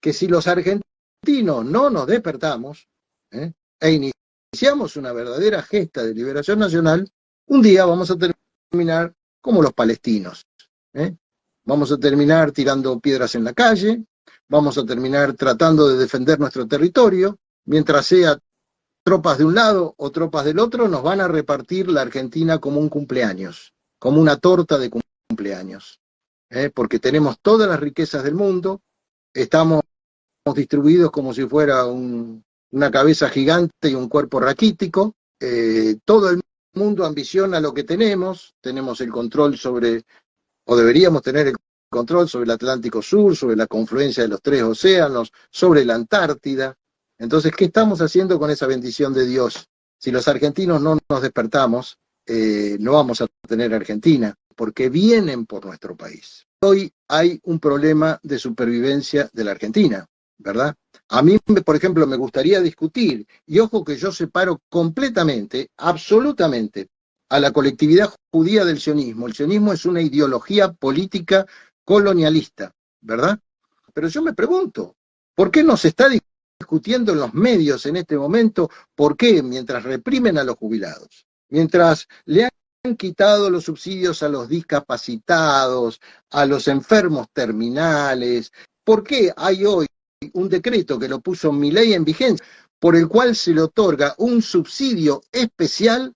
que si los argentinos no nos despertamos e iniciamos una verdadera gesta de liberación nacional, un día vamos a terminar como los palestinos. Vamos a terminar tirando piedras en la calle, vamos a terminar tratando de defender nuestro territorio, mientras sea tropas de un lado o tropas del otro, nos van a repartir la Argentina como un cumpleaños, como una torta de cumpleaños, porque tenemos todas las riquezas del mundo, estamos distribuidos como si fuera una cabeza gigante y un cuerpo raquítico, todo el mundo ambiciona lo que tenemos el control sobre, o deberíamos tener el control sobre el Atlántico Sur, sobre la confluencia de los 3 océanos, sobre la Antártida. Entonces, ¿qué estamos haciendo con esa bendición de Dios? Si los argentinos no nos despertamos, no vamos a tener Argentina, porque vienen por nuestro país. Hoy hay un problema de supervivencia de la Argentina, ¿verdad? A mí, por ejemplo, me gustaría discutir, y ojo que yo separo completamente, absolutamente, a la colectividad judía del sionismo. El sionismo es una ideología política colonialista, ¿verdad? Pero yo me pregunto, ¿por qué no se está discutiendo en los medios en este momento? ¿Por qué mientras reprimen a los jubilados, mientras le han quitado los subsidios a los discapacitados, a los enfermos terminales, por qué hay hoy un decreto que lo puso Milei en vigencia, por el cual se le otorga un subsidio especial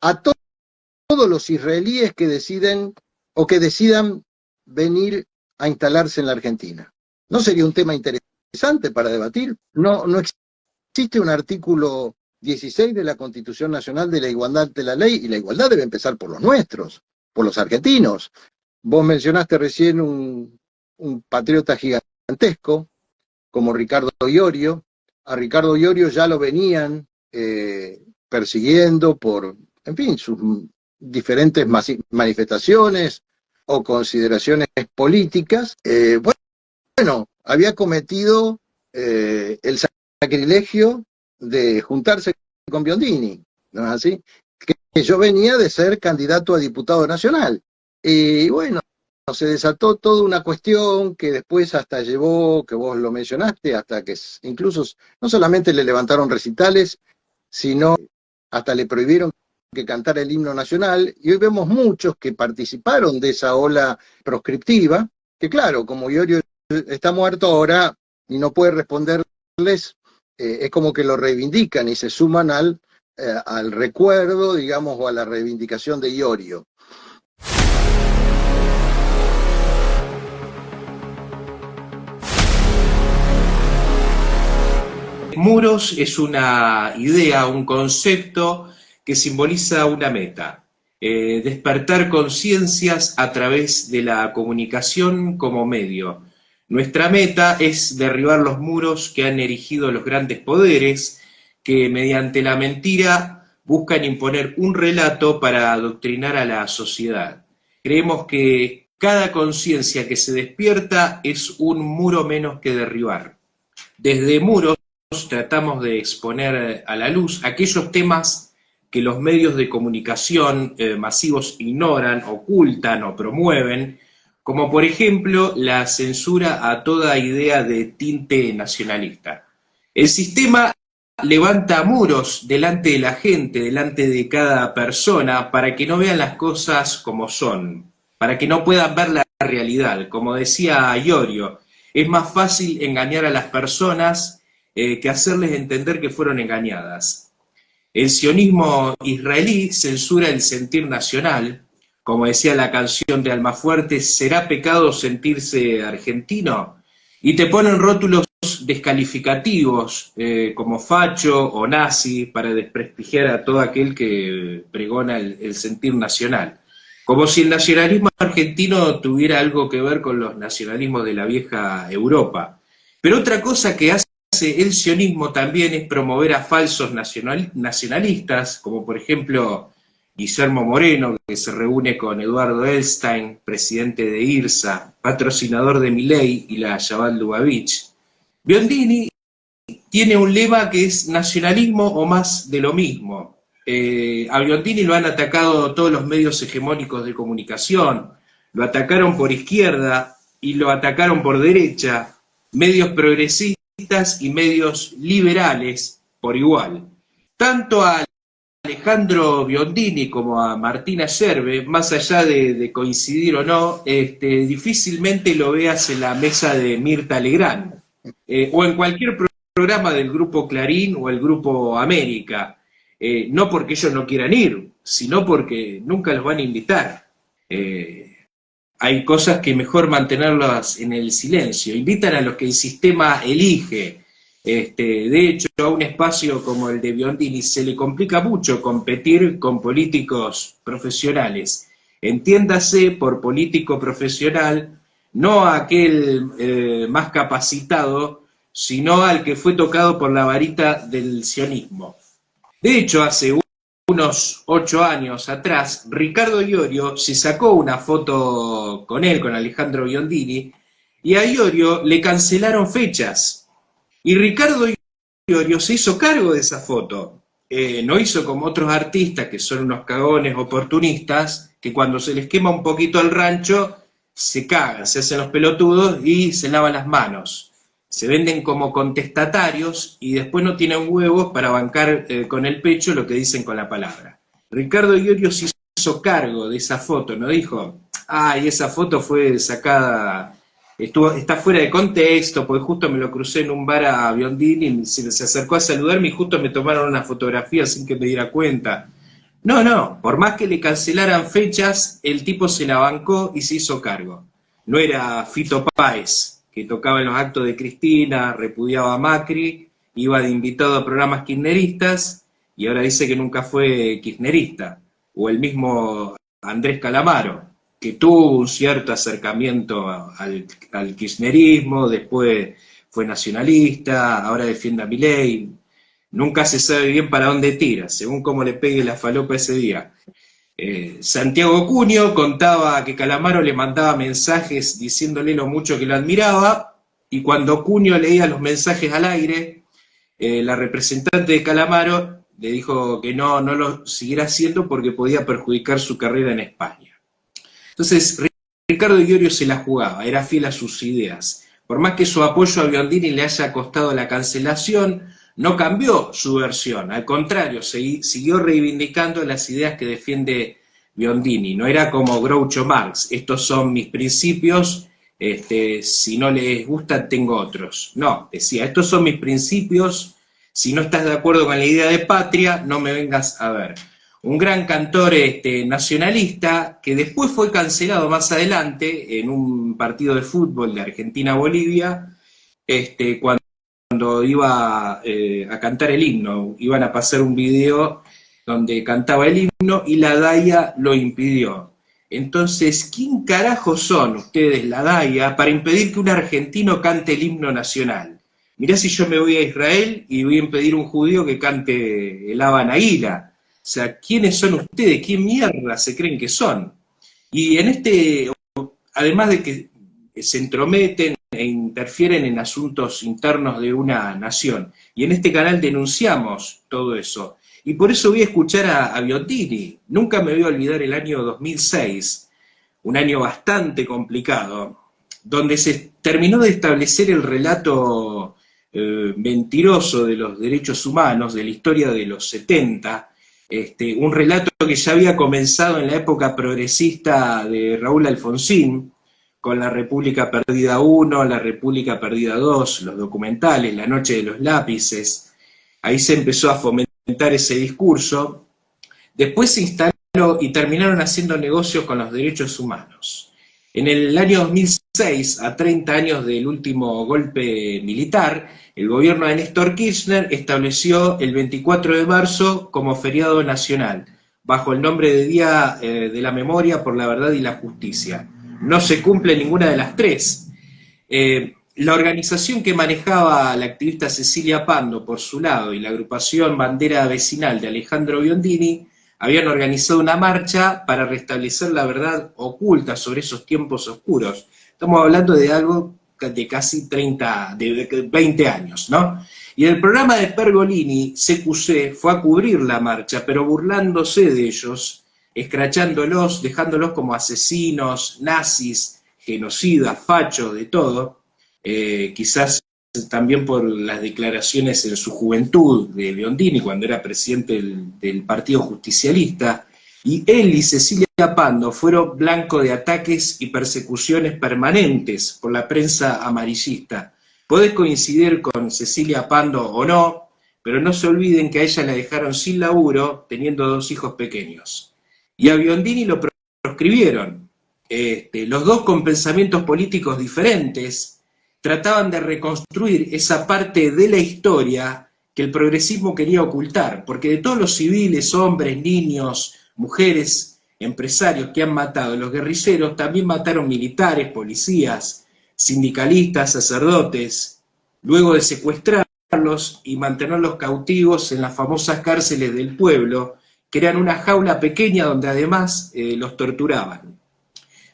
a todos los israelíes que deciden o que decidan venir a instalarse en la Argentina? ¿No sería un tema interesante para debatir? No existe un artículo 16 de la Constitución Nacional de la igualdad de la ley, y la igualdad debe empezar por los nuestros, por los argentinos. Vos mencionaste recién un patriota gigantesco como Ricardo Iorio. A Ricardo Iorio ya lo venían persiguiendo por, en fin, sus diferentes manifestaciones o consideraciones políticas. Bueno, había cometido el sacrilegio de juntarse con Biondini, ¿no es así? Que yo venía de ser candidato a diputado nacional. Y bueno, se desató toda una cuestión que después hasta llevó, que vos lo mencionaste, hasta que incluso no solamente le levantaron recitales, sino hasta le prohibieron que cantara el himno nacional, y hoy vemos muchos que participaron de esa ola proscriptiva, que claro, como Iorio está muerto ahora y no puede responderles, es como que lo reivindican y se suman al recuerdo, digamos, o a la reivindicación de Iorio. Muros es una idea, un concepto que simboliza una meta, despertar conciencias a través de la comunicación como medio. Nuestra meta es derribar los muros que han erigido los grandes poderes, que mediante la mentira buscan imponer un relato para adoctrinar a la sociedad. Creemos que cada conciencia que se despierta es un muro menos que derribar. Desde Muros tratamos de exponer a la luz aquellos temas que los medios de comunicación masivos ignoran, ocultan o promueven, como por ejemplo la censura a toda idea de tinte nacionalista. El sistema levanta muros delante de la gente, delante de cada persona, para que no vean las cosas como son, para que no puedan ver la realidad. Como decía Iorio, es más fácil engañar a las personas que hacerles entender que fueron engañadas. El sionismo israelí censura el sentir nacional. Como decía la canción de Almafuerte, ¿será pecado sentirse argentino? Y te ponen rótulos descalificativos como facho o nazi para desprestigiar a todo aquel que pregona el sentir nacional. Como si el nacionalismo argentino tuviera algo que ver con los nacionalismos de la vieja Europa. Pero otra cosa que hace el sionismo también es promover a falsos nacionalistas, como por ejemplo Guillermo Moreno, que se reúne con Eduardo Elstein, presidente de IRSA, patrocinador de Milei y la Jabal Lubavitch. Biondini tiene un lema que es nacionalismo o más de lo mismo. A Biondini lo han atacado todos los medios hegemónicos de comunicación, lo atacaron por izquierda y lo atacaron por derecha, medios progresistas y medios liberales por igual. Tanto a Alejandro Biondini como a Martina Yerbe, más allá de coincidir o no, difícilmente lo veas en la mesa de Mirta Legrand, o en cualquier programa del Grupo Clarín o el Grupo América, no porque ellos no quieran ir, sino porque nunca los van a invitar. Hay cosas que mejor mantenerlas en el silencio. Invitan a los que el sistema elige. De hecho, a un espacio como el de Biondini se le complica mucho competir con políticos profesionales. Entiéndase por político profesional, no aquel más capacitado, sino al que fue tocado por la varita del sionismo. De hecho, hace unos 8 años atrás, Ricardo Iorio se sacó una foto con él, con Alejandro Biondini, y a Iorio le cancelaron fechas. Y Ricardo Iorio se hizo cargo de esa foto. No hizo como otros artistas, que son unos cagones oportunistas, que cuando se les quema un poquito el rancho, se cagan, se hacen los pelotudos y se lavan las manos. Se venden como contestatarios y después no tienen huevos para bancar con el pecho lo que dicen con la palabra. Ricardo Iorio se hizo cargo de esa foto, no dijo, y esa foto fue sacada, está fuera de contexto, porque justo me lo crucé en un bar a Biondini, se acercó a saludarme y justo me tomaron una fotografía sin que me diera cuenta. No, por más que le cancelaran fechas, el tipo se la bancó y se hizo cargo. No era Fito Páez, que tocaba en los actos de Cristina, repudiaba a Macri, iba de invitado a programas kirchneristas, y ahora dice que nunca fue kirchnerista. O el mismo Andrés Calamaro, que tuvo un cierto acercamiento al kirchnerismo, después fue nacionalista, ahora defiende a Milei. Nunca se sabe bien para dónde tira, según cómo le pegue la falopa ese día. Santiago Cunio contaba que Calamaro le mandaba mensajes diciéndole lo mucho que lo admiraba, y cuando Cunio leía los mensajes al aire, la representante de Calamaro le dijo que no lo siguiera haciendo porque podía perjudicar su carrera en España. Entonces, Ricardo Iorio se la jugaba, era fiel a sus ideas. Por más que su apoyo a Biondini le haya costado la cancelación, no cambió su versión, al contrario, siguió reivindicando las ideas que defiende Biondini. No era como Groucho Marx, estos son mis principios, si no les gusta tengo otros. No, decía, estos son mis principios, si no estás de acuerdo con la idea de patria, no me vengas a ver. Un gran cantor nacionalista que después fue cancelado más adelante en un partido de fútbol de Argentina-Bolivia, cuando iba a cantar el himno, iban a pasar un video donde cantaba el himno y la DAIA lo impidió. Entonces, ¿quién carajo son ustedes, la DAIA, para impedir que un argentino cante el himno nacional? Mirá si yo me voy a Israel y voy a impedir a un judío que cante el Haba Nagila. O sea, ¿quiénes son ustedes? ¿Qué mierda se creen que son? Y además de que se entrometen e interfieren en asuntos internos de una nación. Y en este canal denunciamos todo eso. Y por eso voy a escuchar a Biondini. Nunca me voy a olvidar el año 2006, un año bastante complicado, donde se terminó de establecer el relato mentiroso de los derechos humanos, de la historia de los 70, un relato que ya había comenzado en la época progresista de Raúl Alfonsín, con La República Perdida 1, La República Perdida 2, los documentales, La Noche de los Lápices. Ahí se empezó a fomentar ese discurso. Después se instaló y terminaron haciendo negocios con los derechos humanos. En el año 2006, a 30 años del último golpe militar, el gobierno de Néstor Kirchner estableció el 24 de marzo como feriado nacional, bajo el nombre de Día de la Memoria por la Verdad y la Justicia. No se cumple ninguna de las tres. La organización que manejaba la activista Cecilia Pando por su lado y la agrupación Bandera Vecinal de Alejandro Biondini habían organizado una marcha para restablecer la verdad oculta sobre esos tiempos oscuros. Estamos hablando de algo de casi 20 años, ¿no? Y el programa de Pergolini, CQC, fue a cubrir la marcha, pero burlándose de ellos, escrachándolos, dejándolos como asesinos, nazis, genocidas, fachos, de todo. quizás también por las declaraciones en su juventud de Biondini, cuando era presidente del Partido Justicialista, y él y Cecilia Pando fueron blanco de ataques y persecuciones permanentes por la prensa amarillista. Podés coincidir con Cecilia Pando o no, pero no se olviden que a ella la dejaron sin laburo teniendo 2 hijos pequeños. Y a Biondini lo proscribieron. Los dos con pensamientos políticos diferentes trataban de reconstruir esa parte de la historia que el progresismo quería ocultar, porque de todos los civiles, hombres, niños, mujeres, empresarios que han matado, los guerrilleros también mataron militares, policías, sindicalistas, sacerdotes, luego de secuestrarlos y mantenerlos cautivos en las famosas cárceles del pueblo, que eran una jaula pequeña donde además los torturaban.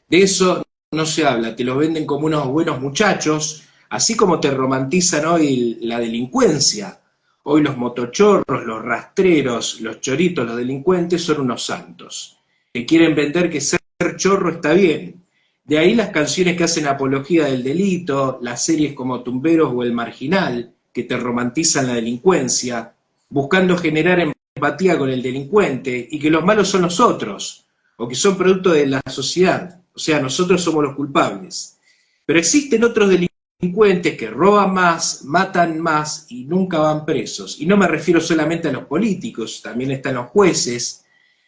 De eso no se habla, te los venden como unos buenos muchachos, así como te romantizan hoy la delincuencia. Hoy los motochorros, los rastreros, los choritos, los delincuentes son unos santos. Te quieren vender que ser chorro está bien. De ahí las canciones que hacen apología del delito, las series como Tumberos o El Marginal, que te romantizan la delincuencia, buscando generar empatía con el delincuente y que los malos son los otros, o que son producto de la sociedad. O sea, nosotros somos los culpables. Pero existen otros delincuentes que roban más, matan más y nunca van presos. Y no me refiero solamente a los políticos, también están los jueces,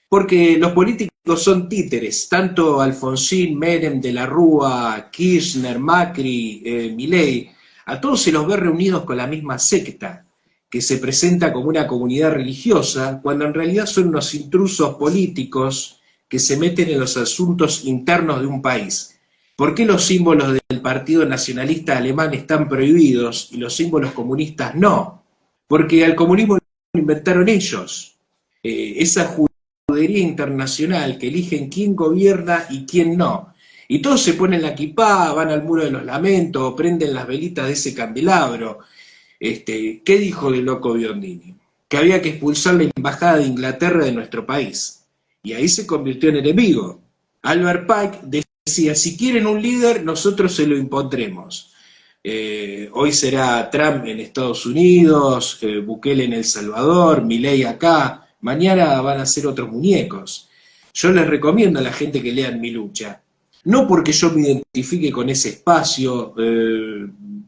porque los políticos son títeres, tanto Alfonsín, Menem, De la Rúa, Kirchner, Macri, Milei, a todos se los ve reunidos con la misma secta, que se presenta como una comunidad religiosa, cuando en realidad son unos intrusos políticos que se meten en los asuntos internos de un país. ¿Por qué los símbolos del Partido Nacionalista Alemán están prohibidos y los símbolos comunistas no? Porque al comunismo lo inventaron ellos. Esa judería internacional que eligen quién gobierna y quién no. Y todos se ponen la kipá, van al muro de los lamentos, prenden las velitas de ese candelabro. ¿Qué dijo el loco Biondini? Que había que expulsar la embajada de Inglaterra de nuestro país. Y ahí se convirtió en enemigo. Albert Pike decía, si quieren un líder, nosotros se lo impondremos. Hoy será Trump en Estados Unidos, Bukele en El Salvador, Milei acá, mañana van a ser otros muñecos. Yo les recomiendo a la gente que lean Mi Lucha, no porque yo me identifique con ese espacio,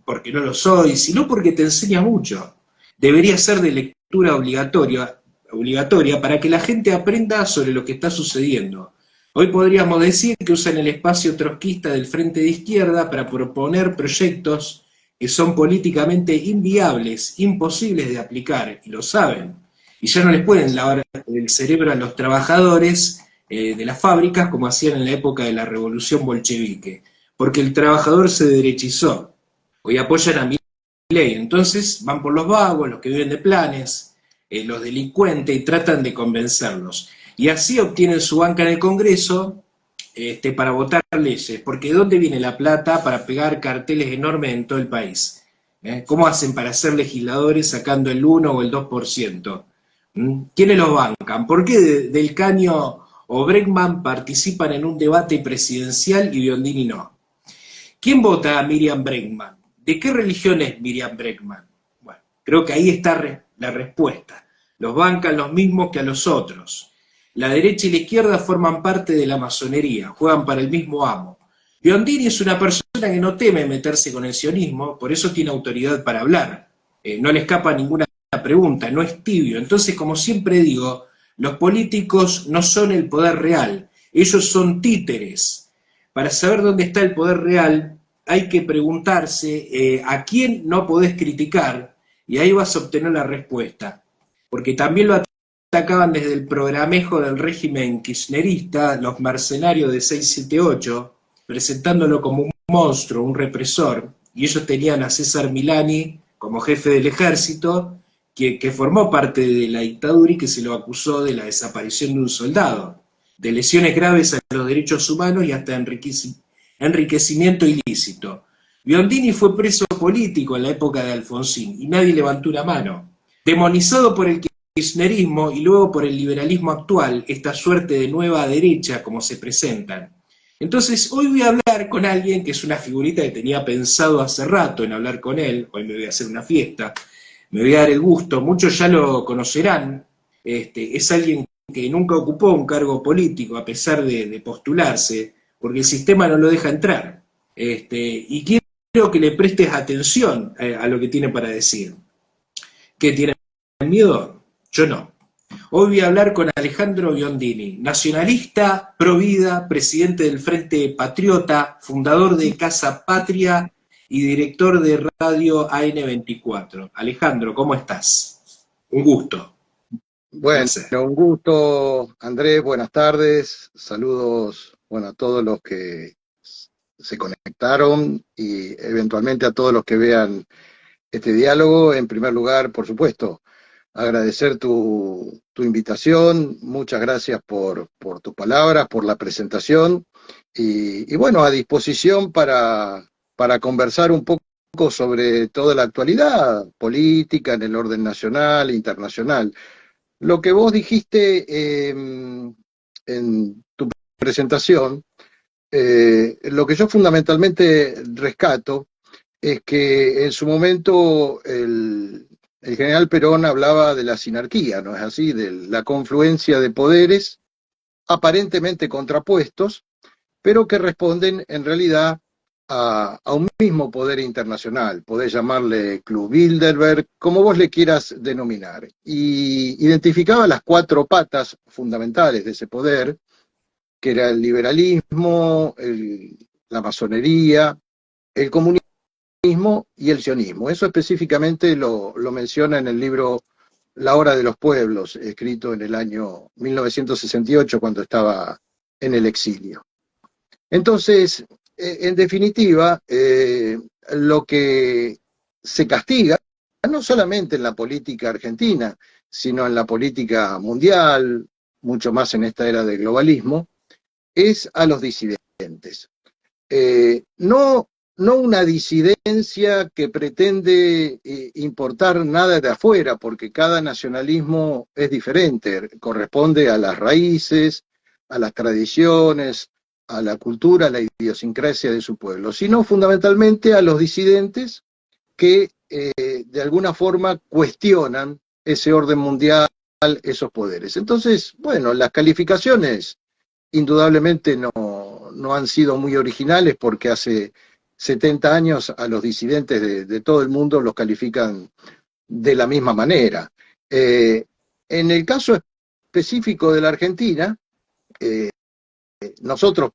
porque no lo soy, sino porque te enseña mucho. Debería ser de lectura obligatoria para que la gente aprenda sobre lo que está sucediendo. Hoy podríamos decir que usan el espacio trotskista del Frente de Izquierda para proponer proyectos que son políticamente inviables, imposibles de aplicar, y lo saben. Y ya no les pueden lavar el cerebro a los trabajadores de las fábricas como hacían en la época de la Revolución Bolchevique, porque el trabajador se derechizó. Hoy apoyan a Milei, entonces van por los vagos, los que viven de planes, los delincuentes, y tratan de convencerlos. Y así obtienen su banca en el Congreso para votar leyes, porque ¿de dónde viene la plata para pegar carteles enormes en todo el país? ¿Cómo hacen para ser legisladores sacando el 1 o el 2%? ¿Quiénes los bancan? ¿Por qué Del Caño o Bregman participan en un debate presidencial y Biondini no? ¿Quién vota a Miriam Bregman? ¿De qué religión es Miriam Bregman? Bueno, creo que ahí está la respuesta. Los bancan los mismos que a los otros. La derecha y la izquierda forman parte de la masonería, juegan para el mismo amo. Biondini es una persona que no teme meterse con el sionismo, por eso tiene autoridad para hablar. No le escapa ninguna pregunta, no es tibio. Entonces, como siempre digo, los políticos no son el poder real, ellos son títeres. Para saber dónde está el poder real, hay que preguntarse a quién no podés criticar, y ahí vas a obtener la respuesta. Porque también lo atacaban desde el programejo del régimen kirchnerista, los mercenarios de 678, presentándolo como un monstruo, un represor, y ellos tenían a César Milani como jefe del ejército, que formó parte de la dictadura y que se lo acusó de la desaparición de un soldado, de lesiones graves a los derechos humanos y hasta enriquecimiento ilícito. Biondini fue preso político en la época de Alfonsín y nadie levantó una mano. Demonizado por el kirchnerismo y luego por el liberalismo actual, esta suerte de nueva derecha como se presentan. Entonces, hoy voy a hablar con alguien que es una figurita que tenía pensado hace rato en hablar con él. Hoy me voy a hacer una fiesta, me voy a dar el gusto, muchos ya lo conocerán. Es alguien que nunca ocupó un cargo político a pesar de postularse, porque el sistema no lo deja entrar. Y quiero que le prestes atención a lo que tiene para decir. ¿Qué tiene miedo? Yo no. Hoy voy a hablar con Alejandro Biondini, nacionalista, pro vida, presidente del Frente Patriota, fundador de Casa Patria y director de Radio AN24. Alejandro, ¿cómo estás? Un gusto, un Bueno, placer. un gusto, Andrés, buenas tardes, saludos, bueno, a todos los que se conectaron y eventualmente a todos los que vean este diálogo. En primer lugar, por supuesto, agradecer tu invitación, muchas gracias por tus palabras, por la presentación y bueno, a disposición para conversar un poco sobre toda la actualidad política en el orden nacional e internacional. Lo que vos dijiste en tu presentación, lo que yo fundamentalmente rescato es que en su momento el general Perón hablaba de la sinarquía, ¿no es así? De la confluencia de poderes aparentemente contrapuestos, pero que responden en realidad a un mismo poder internacional. Podés llamarle Club Bilderberg, como vos le quieras denominar. Y identificaba las cuatro patas fundamentales de ese poder, que era el liberalismo, la masonería, el comunismo y el sionismo. Eso específicamente lo menciona en el libro La Hora de los Pueblos, escrito en el año 1968, cuando estaba en el exilio. Entonces, en definitiva, lo que se castiga, no solamente en la política argentina, sino en la política mundial, mucho más en esta era de globalismo, es a los disidentes. No una disidencia que pretende importar nada de afuera, porque cada nacionalismo es diferente, corresponde a las raíces, a las tradiciones, a la cultura, a la idiosincrasia de su pueblo, sino fundamentalmente a los disidentes que de alguna forma cuestionan ese orden mundial, esos poderes. Entonces, bueno, las calificaciones indudablemente no han sido muy originales, porque hace 70 años a los disidentes de todo el mundo los califican de la misma manera. En el caso específico de la Argentina, eh, nosotros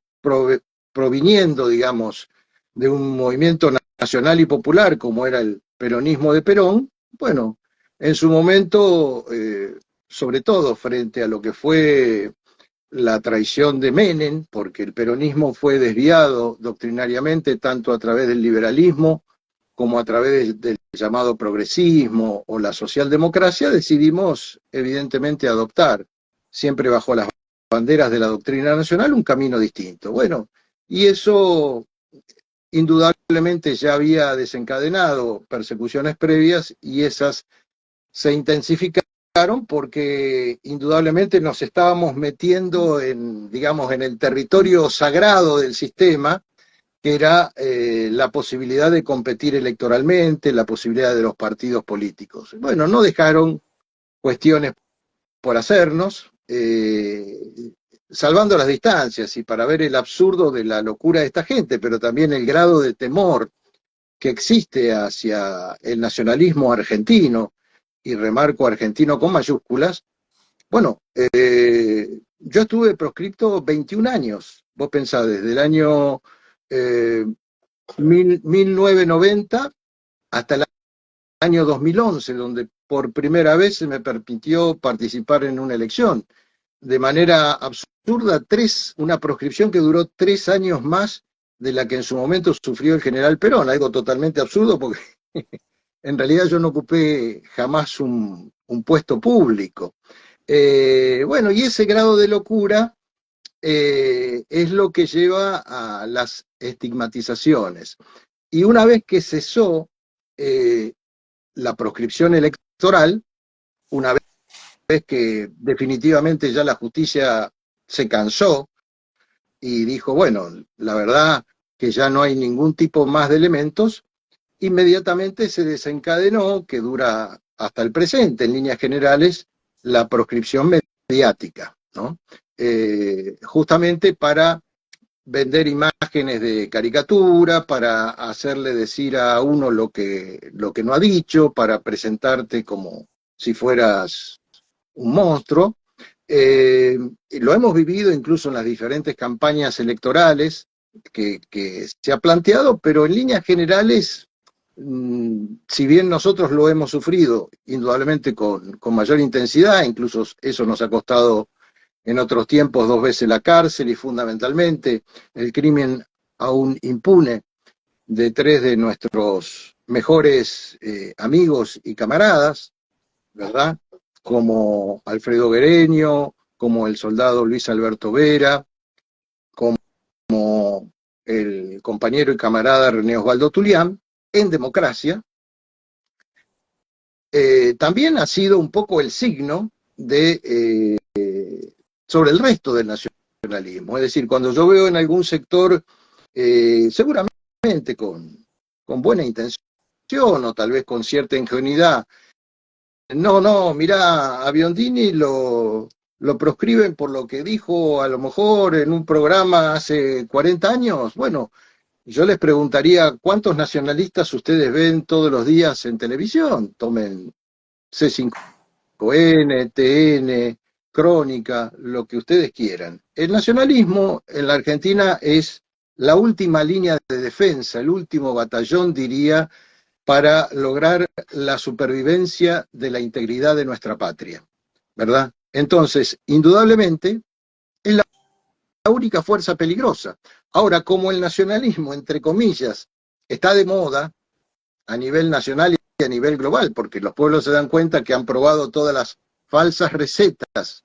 proviniendo, digamos, de un movimiento nacional y popular como era el peronismo de Perón, bueno, en su momento, sobre todo frente a lo que fue la traición de Menem, porque el peronismo fue desviado doctrinariamente tanto a través del liberalismo como a través del llamado progresismo o la socialdemocracia, decidimos evidentemente adoptar, siempre bajo las banderas de la doctrina nacional, un camino distinto. Bueno, y eso indudablemente ya había desencadenado persecuciones previas, y esas se intensificaron porque indudablemente nos estábamos metiendo en, digamos, en el territorio sagrado del sistema, que era la posibilidad de competir electoralmente, la posibilidad de los partidos políticos. Bueno, no dejaron cuestiones por hacernos, salvando las distancias y para ver el absurdo de la locura de esta gente, pero también el grado de temor que existe hacia el nacionalismo argentino, y remarco argentino con mayúsculas. Bueno, yo estuve proscripto 21 años, vos pensás, desde el año 1990 hasta el año 2011, donde por primera vez se me permitió participar en una elección. De manera absurda, una proscripción que duró 3 años más de la que en su momento sufrió el general Perón, algo totalmente absurdo, porque en realidad yo no ocupé jamás un puesto público. Bueno, y ese grado de locura es lo que lleva a las estigmatizaciones. Y una vez que cesó eh, la proscripción electoral, una vez que definitivamente ya la justicia se cansó y dijo, bueno, la verdad que ya no hay ningún tipo más de elementos, inmediatamente se desencadenó, que dura hasta el presente en líneas generales, la proscripción mediática, ¿no? Justamente para vender imágenes de caricatura, para hacerle decir a uno lo que no ha dicho, para presentarte como si fueras un monstruo. Lo hemos vivido incluso en las diferentes campañas electorales que se ha planteado, pero en líneas generales, si bien nosotros lo hemos sufrido indudablemente con mayor intensidad, incluso eso nos ha costado en otros tiempos 2 veces la cárcel y fundamentalmente el crimen aún impune de 3 de nuestros mejores amigos y camaradas, ¿verdad? Como Alfredo Guereño, como el soldado Luis Alberto Vera, como el compañero y camarada René Osvaldo Tulián, en democracia, también ha sido un poco el signo de sobre el resto del nacionalismo. Es decir, cuando yo veo en algún sector, seguramente con buena intención o tal vez con cierta ingenuidad, no, mirá, a Biondini lo proscriben por lo que dijo a lo mejor en un programa hace 40 años. Bueno, yo les preguntaría, ¿cuántos nacionalistas ustedes ven todos los días en televisión? Tomen C5N, TN, Crónica, lo que ustedes quieran. El nacionalismo en la Argentina es la última línea de defensa, el último batallón, diría, para lograr la supervivencia de la integridad de nuestra patria, ¿verdad? Entonces, indudablemente, es la única fuerza peligrosa. Ahora, como el nacionalismo, entre comillas, está de moda a nivel nacional y a nivel global, porque los pueblos se dan cuenta que han probado todas las falsas recetas,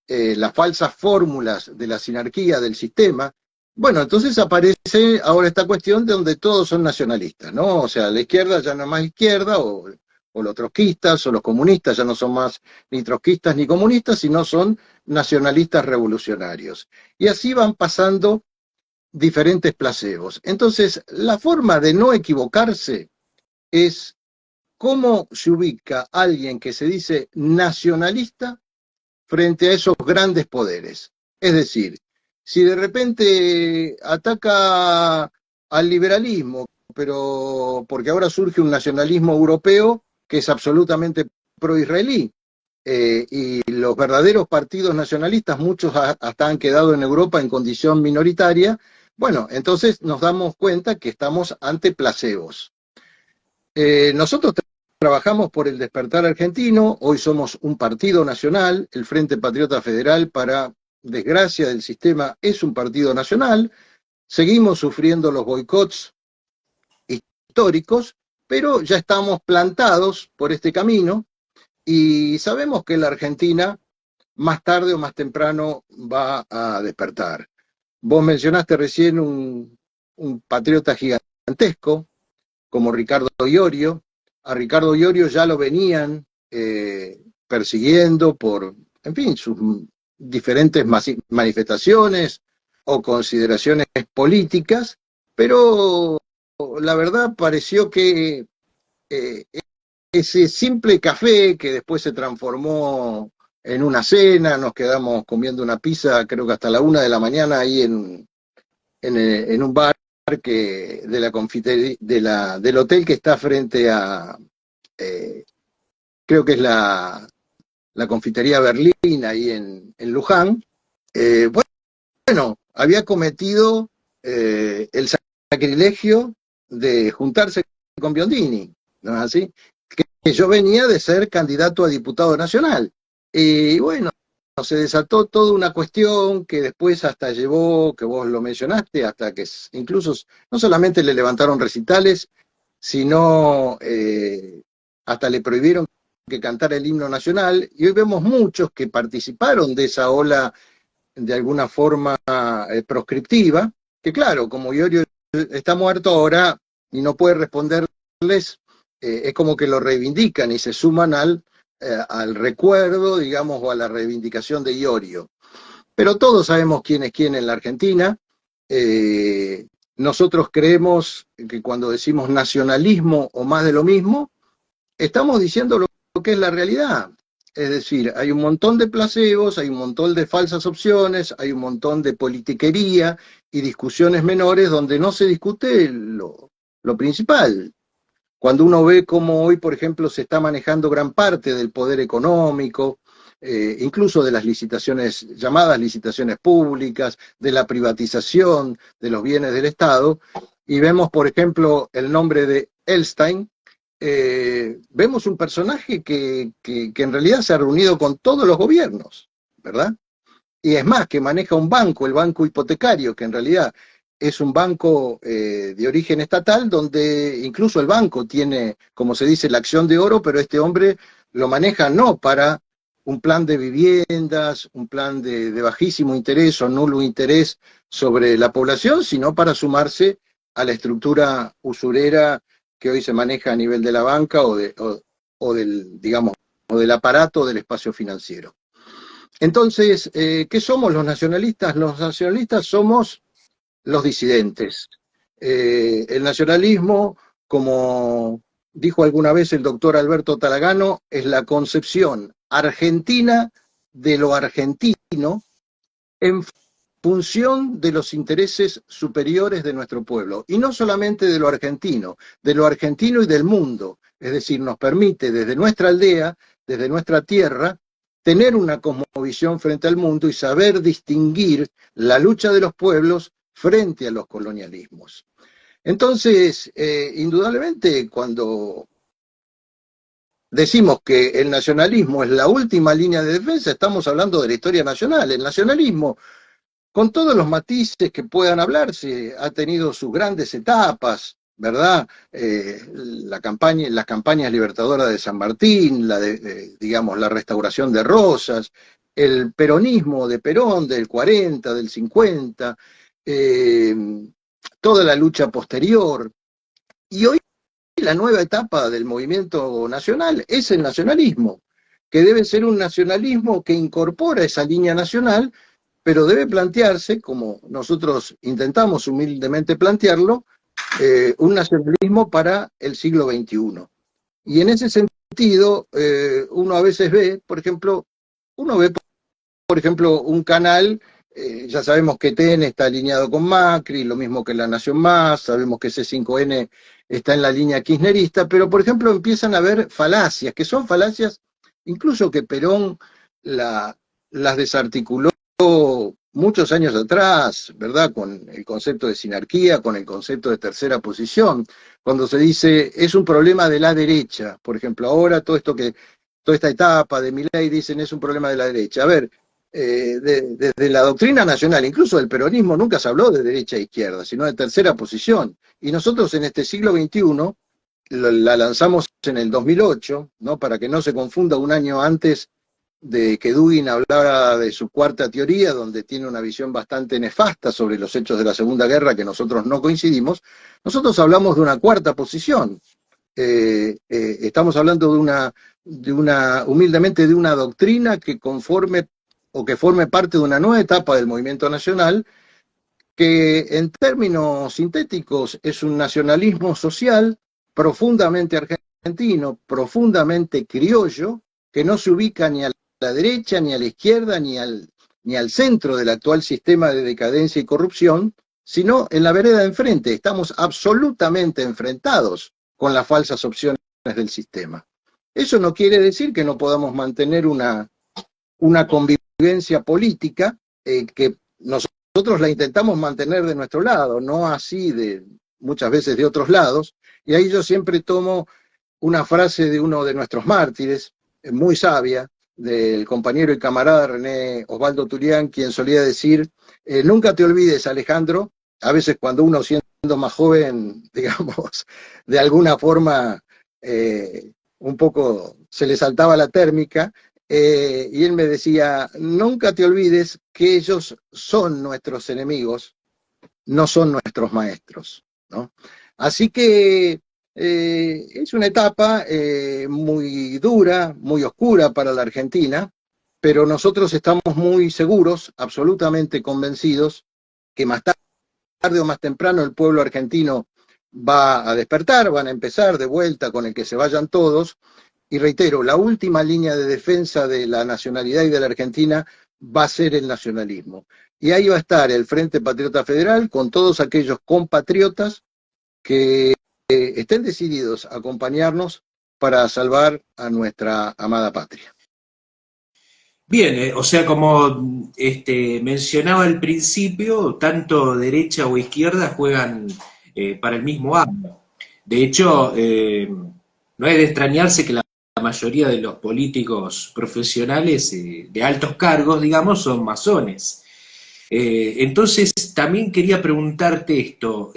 las falsas fórmulas de la sinarquía del sistema. Bueno, entonces aparece ahora esta cuestión de donde todos son nacionalistas, ¿no? O sea, la izquierda ya no es más izquierda, o los trotskistas, o los comunistas ya no son más ni trotskistas ni comunistas, sino son nacionalistas revolucionarios. Y así van pasando diferentes placebos. Entonces, la forma de no equivocarse es cómo se ubica alguien que se dice nacionalista frente a esos grandes poderes. Es decir, si de repente ataca al liberalismo, pero porque ahora surge un nacionalismo europeo que es absolutamente pro-israelí, y los verdaderos partidos nacionalistas, muchos hasta han quedado en Europa en condición minoritaria, bueno, entonces nos damos cuenta que estamos ante placebos. Nosotros trabajamos por el despertar argentino, hoy somos un partido nacional, el Frente Patriota Federal, para desgracia del sistema, es un partido nacional, seguimos sufriendo los boicots históricos, pero ya estamos plantados por este camino y sabemos que la Argentina más tarde o más temprano va a despertar. Vos mencionaste recién un patriota gigantesco como Ricardo Iorio. A Ricardo Iorio ya lo venían persiguiendo por, en fin, sus diferentes manifestaciones o consideraciones políticas, pero la verdad pareció que ese simple café que después se transformó en una cena, nos quedamos comiendo una pizza creo que hasta la 1 de la mañana ahí en un bar de la confitería, del hotel que está frente a, creo que es la confitería Berlín, ahí en Luján. Bueno, había cometido el sacrilegio de juntarse con Biondini, ¿no es así? Que yo venía de ser candidato a diputado nacional. Y bueno, se desató toda una cuestión que después hasta llevó, que vos lo mencionaste, hasta que incluso no solamente le levantaron recitales, sino hasta le prohibieron que cantara el himno nacional, y hoy vemos muchos que participaron de esa ola de alguna forma proscriptiva, que claro, como Iorio está muerto ahora y no puede responderles, es como que lo reivindican y se suman al recuerdo, digamos, o a la reivindicación de Iorio. pero todos sabemos quién es quién en la Argentina. Nosotros creemos que cuando decimos nacionalismo o más de lo mismo, estamos diciendo lo que es la realidad. Es decir, hay un montón de placebos, hay un montón de falsas opciones, hay un montón de politiquería y discusiones menores donde no se discute lo principal. Cuando uno ve cómo hoy, por ejemplo, se está manejando gran parte del poder económico, incluso de las licitaciones, llamadas licitaciones públicas, de la privatización de los bienes del Estado, y vemos, por ejemplo, el nombre de Elstein, vemos un personaje que en realidad se ha reunido con todos los gobiernos, ¿verdad? Y es más, que maneja un banco, el banco hipotecario, que en realidad es un banco de origen estatal, donde incluso el banco tiene, como se dice, la acción de oro, pero este hombre lo maneja no para un plan de viviendas, un plan de bajísimo interés o nulo interés sobre la población, sino para sumarse a la estructura usurera que hoy se maneja a nivel de la banca o del, digamos, o del aparato del espacio financiero. Entonces, ¿qué somos los nacionalistas? Los nacionalistas somos los disidentes. El nacionalismo, como dijo alguna vez el doctor Alberto Talagano, es la concepción argentina de lo argentino en función de los intereses superiores de nuestro pueblo. Y no solamente de lo argentino y del mundo. Es decir, nos permite desde nuestra aldea, desde nuestra tierra, tener una cosmovisión frente al mundo y saber distinguir la lucha de los pueblos frente a los colonialismos. Entonces, indudablemente, cuando decimos que el nacionalismo es la última línea de defensa, estamos hablando de la historia nacional. El nacionalismo, con todos los matices que puedan hablarse, ha tenido sus grandes etapas, ¿verdad? Las campañas libertadoras de San Martín, digamos, la restauración de Rosas, el peronismo de Perón del 40, del 50, toda la lucha posterior. Y hoy la nueva etapa del movimiento nacional es el nacionalismo, que debe ser un nacionalismo que incorpora esa línea nacional, pero debe plantearse, como nosotros intentamos humildemente plantearlo, un nacionalismo para el siglo XXI. Y en ese sentido, uno a veces ve, por ejemplo, un canal, ya sabemos que TN está alineado con Macri, lo mismo que La Nación Más, sabemos que C5N está en la línea kirchnerista, pero por ejemplo empiezan a haber falacias, que son falacias incluso que Perón las desarticuló muchos años atrás, ¿verdad? Con el concepto de sinarquía, con el concepto de tercera posición, cuando se dice es un problema de la derecha, por ejemplo, ahora toda esta etapa de Milei dicen es un problema de la derecha. A ver, desde la doctrina nacional, incluso del peronismo, nunca se habló de derecha e izquierda, sino de tercera posición. Y nosotros en este siglo XXI la lanzamos en el 2008, ¿no? Para que no se confunda un año antes de que Dugin hablara de su cuarta teoría, donde tiene una visión bastante nefasta sobre los hechos de la Segunda Guerra que nosotros no coincidimos. Nosotros hablamos de una cuarta posición. Estamos hablando humildemente de una doctrina que forme parte de una nueva etapa del movimiento nacional, que en términos sintéticos es un nacionalismo social profundamente argentino, profundamente criollo, que no se ubica ni a la derecha, ni a la izquierda, ni al centro del actual sistema de decadencia y corrupción, sino en la vereda de enfrente. Estamos absolutamente enfrentados con las falsas opciones del sistema. Eso no quiere decir que no podamos mantener una convivencia política que nosotros la intentamos mantener de nuestro lado, no así muchas veces de otros lados, y ahí yo siempre tomo una frase de uno de nuestros mártires, muy sabia, del compañero y camarada René Osvaldo Turián, quien solía decir, nunca te olvides, Alejandro, a veces cuando uno siendo más joven, digamos, de alguna forma un poco se le saltaba la térmica, y él me decía, nunca te olvides que ellos son nuestros enemigos, no son nuestros maestros, ¿no? Así que es una etapa muy dura, muy oscura para la Argentina, pero nosotros estamos muy seguros, absolutamente convencidos, que más tarde o más temprano el pueblo argentino va a despertar, van a empezar de vuelta con el que se vayan todos, y reitero, la última línea de defensa de la nacionalidad y de la Argentina va a ser el nacionalismo. Y ahí va a estar el Frente Patriota Federal con todos aquellos compatriotas que estén decididos a acompañarnos para salvar a nuestra amada patria. Bien, o sea, como mencionaba al principio, tanto derecha o izquierda juegan para el mismo amo. De hecho, no es de extrañarse que la mayoría de los políticos profesionales de altos cargos, digamos, son masones. Entonces, también quería preguntarte esto,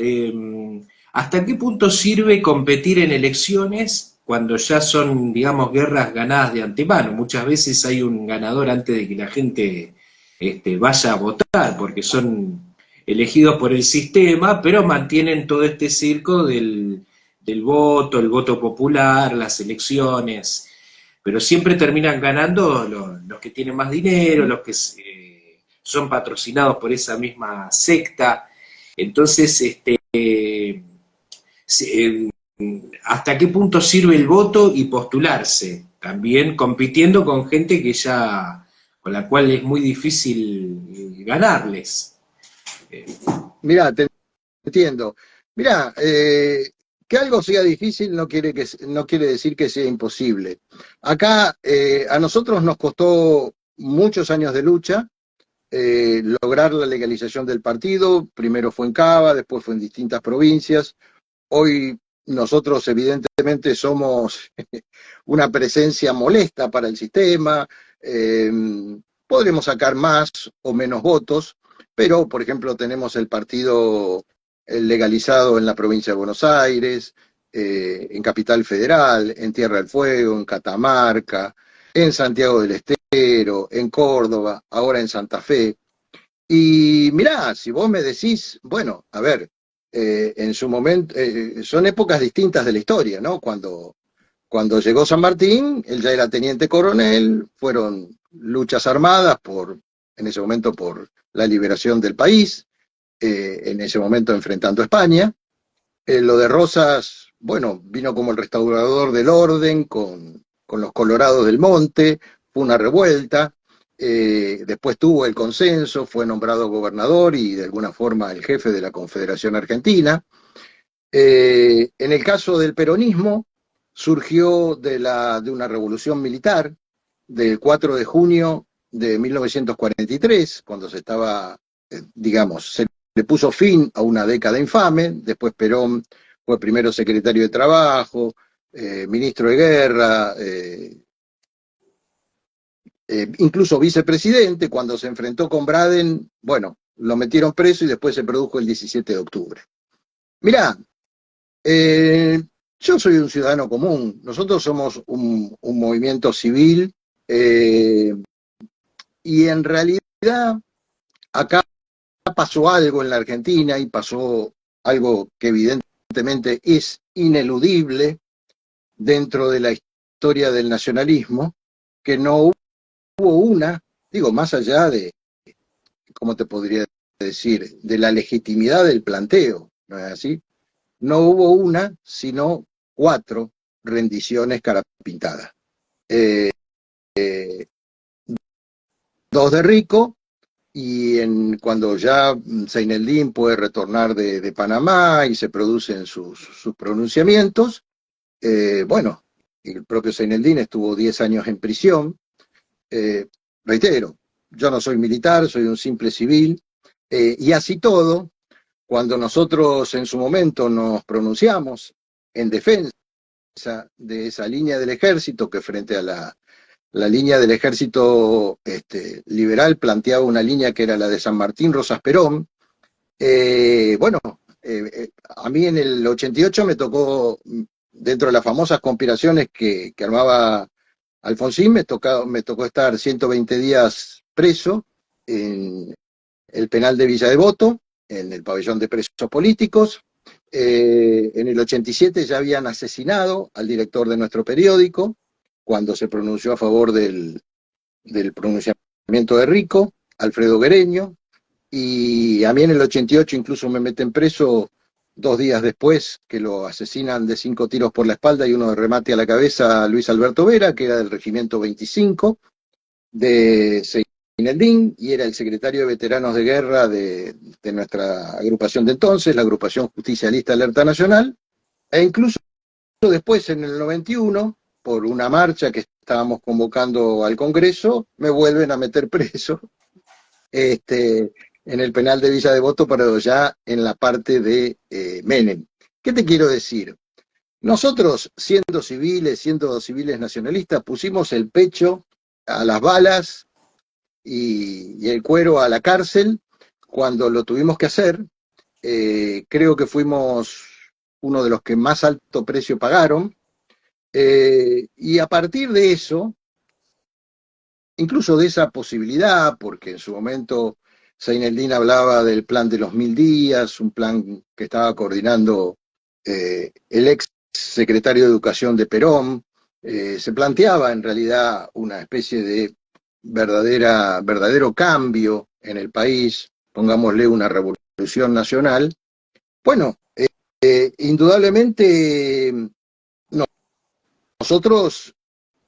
¿hasta qué punto sirve competir en elecciones cuando ya son, digamos, guerras ganadas de antemano? Muchas veces hay un ganador antes de que la gente vaya a votar, porque son elegidos por el sistema, pero mantienen todo este circo del voto, el voto popular, las elecciones, pero siempre terminan ganando los que tienen más dinero, los que son patrocinados por esa misma secta. Entonces, ¿hasta qué punto sirve el voto y postularse? También compitiendo con gente que ya, con la cual es muy difícil ganarles. Mirá, te entiendo. Mirá, que algo sea difícil no quiere decir que sea imposible. Acá a nosotros nos costó muchos años de lucha lograr la legalización del partido. Primero fue en Cava, después fue en distintas provincias. Hoy nosotros evidentemente somos una presencia molesta para el sistema. eh, Podremos sacar más o menos votos, pero por ejemplo tenemos el partido legalizado en la provincia de Buenos Aires, en Capital Federal, en Tierra del Fuego, en Catamarca, en Santiago del Estero, en Córdoba, ahora en Santa Fe. Y mirá, si vos me decís, bueno, a ver, en su momento, son épocas distintas de la historia, ¿no? Cuando llegó San Martín, él ya era teniente coronel, fueron luchas armadas en ese momento por la liberación del país, en ese momento enfrentando a España. Lo de Rosas, bueno, vino como el restaurador del orden con los Colorados del Monte, fue una revuelta, después tuvo el consenso, fue nombrado gobernador y de alguna forma el jefe de la Confederación Argentina. En el caso del peronismo, surgió de una revolución militar del 4 de junio de 1943, cuando se estaba, digamos, se le puso fin a una década infame. Después Perón fue primero secretario de Trabajo, ministro de Guerra, incluso vicepresidente. Cuando se enfrentó con Braden, bueno, lo metieron preso y después se produjo el 17 de octubre. Mirá, yo soy un ciudadano común, nosotros somos un movimiento civil, y en realidad acá pasó algo en la Argentina y pasó algo que evidentemente es ineludible dentro de la historia del nacionalismo, que no hubo digo, más allá de, ¿cómo te podría decir?, de la legitimidad del planteo, ¿no es así? No hubo sino 4 rendiciones cara pintada. 2 de Rico, y cuando ya Seineldín puede retornar de Panamá y se producen sus pronunciamientos, bueno, el propio Seineldín estuvo 10 años en prisión. Reitero, yo no soy militar, soy un simple civil, y así todo, cuando nosotros en su momento nos pronunciamos en defensa de esa línea del ejército, que frente a la línea del ejército liberal planteaba una línea que era la de San Martín, Rosas, Perón. Bueno, a mí en el 88 me tocó, dentro de las famosas conspiraciones que armaba Alfonsín, me tocó estar 120 días preso en el penal de Villa Devoto, en el pabellón de presos políticos. En el 87 ya habían asesinado al director de nuestro periódico, cuando se pronunció a favor del del pronunciamiento de Rico, Alfredo Guereño, y a mí en el 88 incluso me meten preso 2 días después que lo asesinan de 5 tiros por la espalda y uno de remate a la cabeza a Luis Alberto Vera, que era del Regimiento 25 de Seineldín y era el secretario de veteranos de guerra de nuestra agrupación de entonces, la agrupación Justicialista Alerta Nacional, e incluso después en el 91, por una marcha que estábamos convocando al Congreso, me vuelven a meter preso en el penal de Villa Devoto, pero ya en la parte de Menem. ¿Qué te quiero decir? Nosotros, siendo civiles nacionalistas, pusimos el pecho a las balas y el cuero a la cárcel cuando lo tuvimos que hacer. Creo que fuimos uno de los que más alto precio pagaron. Y a partir de eso, incluso de esa posibilidad, porque en su momento Seineldín hablaba del plan de los 1000 días, un plan que estaba coordinando el ex secretario de Educación de Perón, se planteaba en realidad una especie de verdadero cambio en el país, pongámosle una revolución nacional. Bueno, indudablemente no, nosotros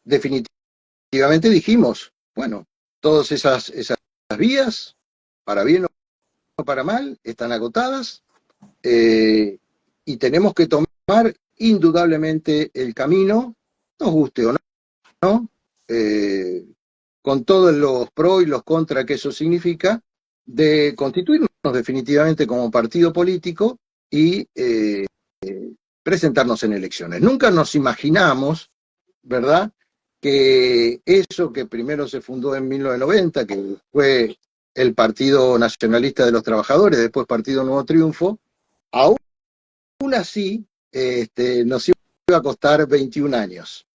definitivamente dijimos, bueno, todas esas vías, para bien o para mal, están agotadas, y tenemos que tomar indudablemente el camino, nos guste o no, con todos los pros y los contras que eso significa, de constituirnos definitivamente como partido político y presentarnos en elecciones. Nunca nos imaginamos, ¿verdad?, que eso que primero se fundó en 1990, que fue el Partido Nacionalista de los Trabajadores, después Partido Nuevo Triunfo, aún así nos iba a costar 21 años.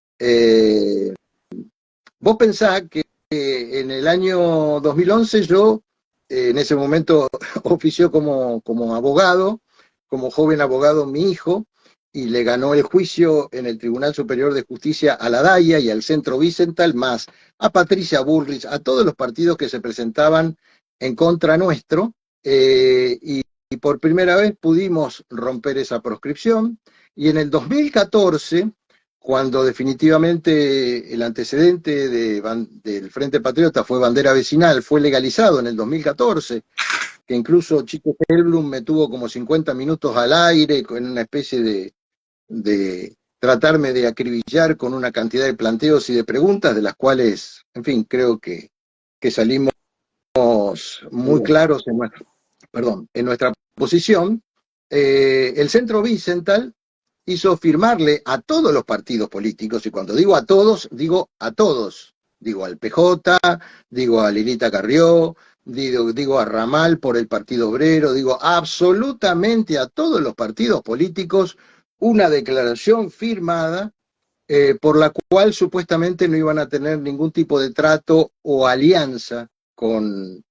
Vos pensás que en el año 2011 yo, en ese momento, ofició como abogado, como joven abogado mi hijo, y le ganó el juicio en el Tribunal Superior de Justicia a la DAIA y al Centro Wiesenthal, más a Patricia Bullrich, a todos los partidos que se presentaban en contra nuestro, y por primera vez pudimos romper esa proscripción, y en el 2014, cuando definitivamente el antecedente del Frente Patriota fue bandera vecinal, fue legalizado en el 2014, que incluso Chico Helblum me tuvo como 50 minutos al aire en una especie de tratarme de acribillar con una cantidad de planteos y de preguntas, de las cuales, en fin, creo que salimos muy claros en nuestra posición. El Centro Wiesenthal hizo firmarle a todos los partidos políticos, y cuando digo a todos, digo al PJ, digo a Lilita Carrió, digo a Ramal por el Partido Obrero, digo absolutamente a todos los partidos políticos, una declaración firmada por la cual supuestamente no iban a tener ningún tipo de trato o alianza con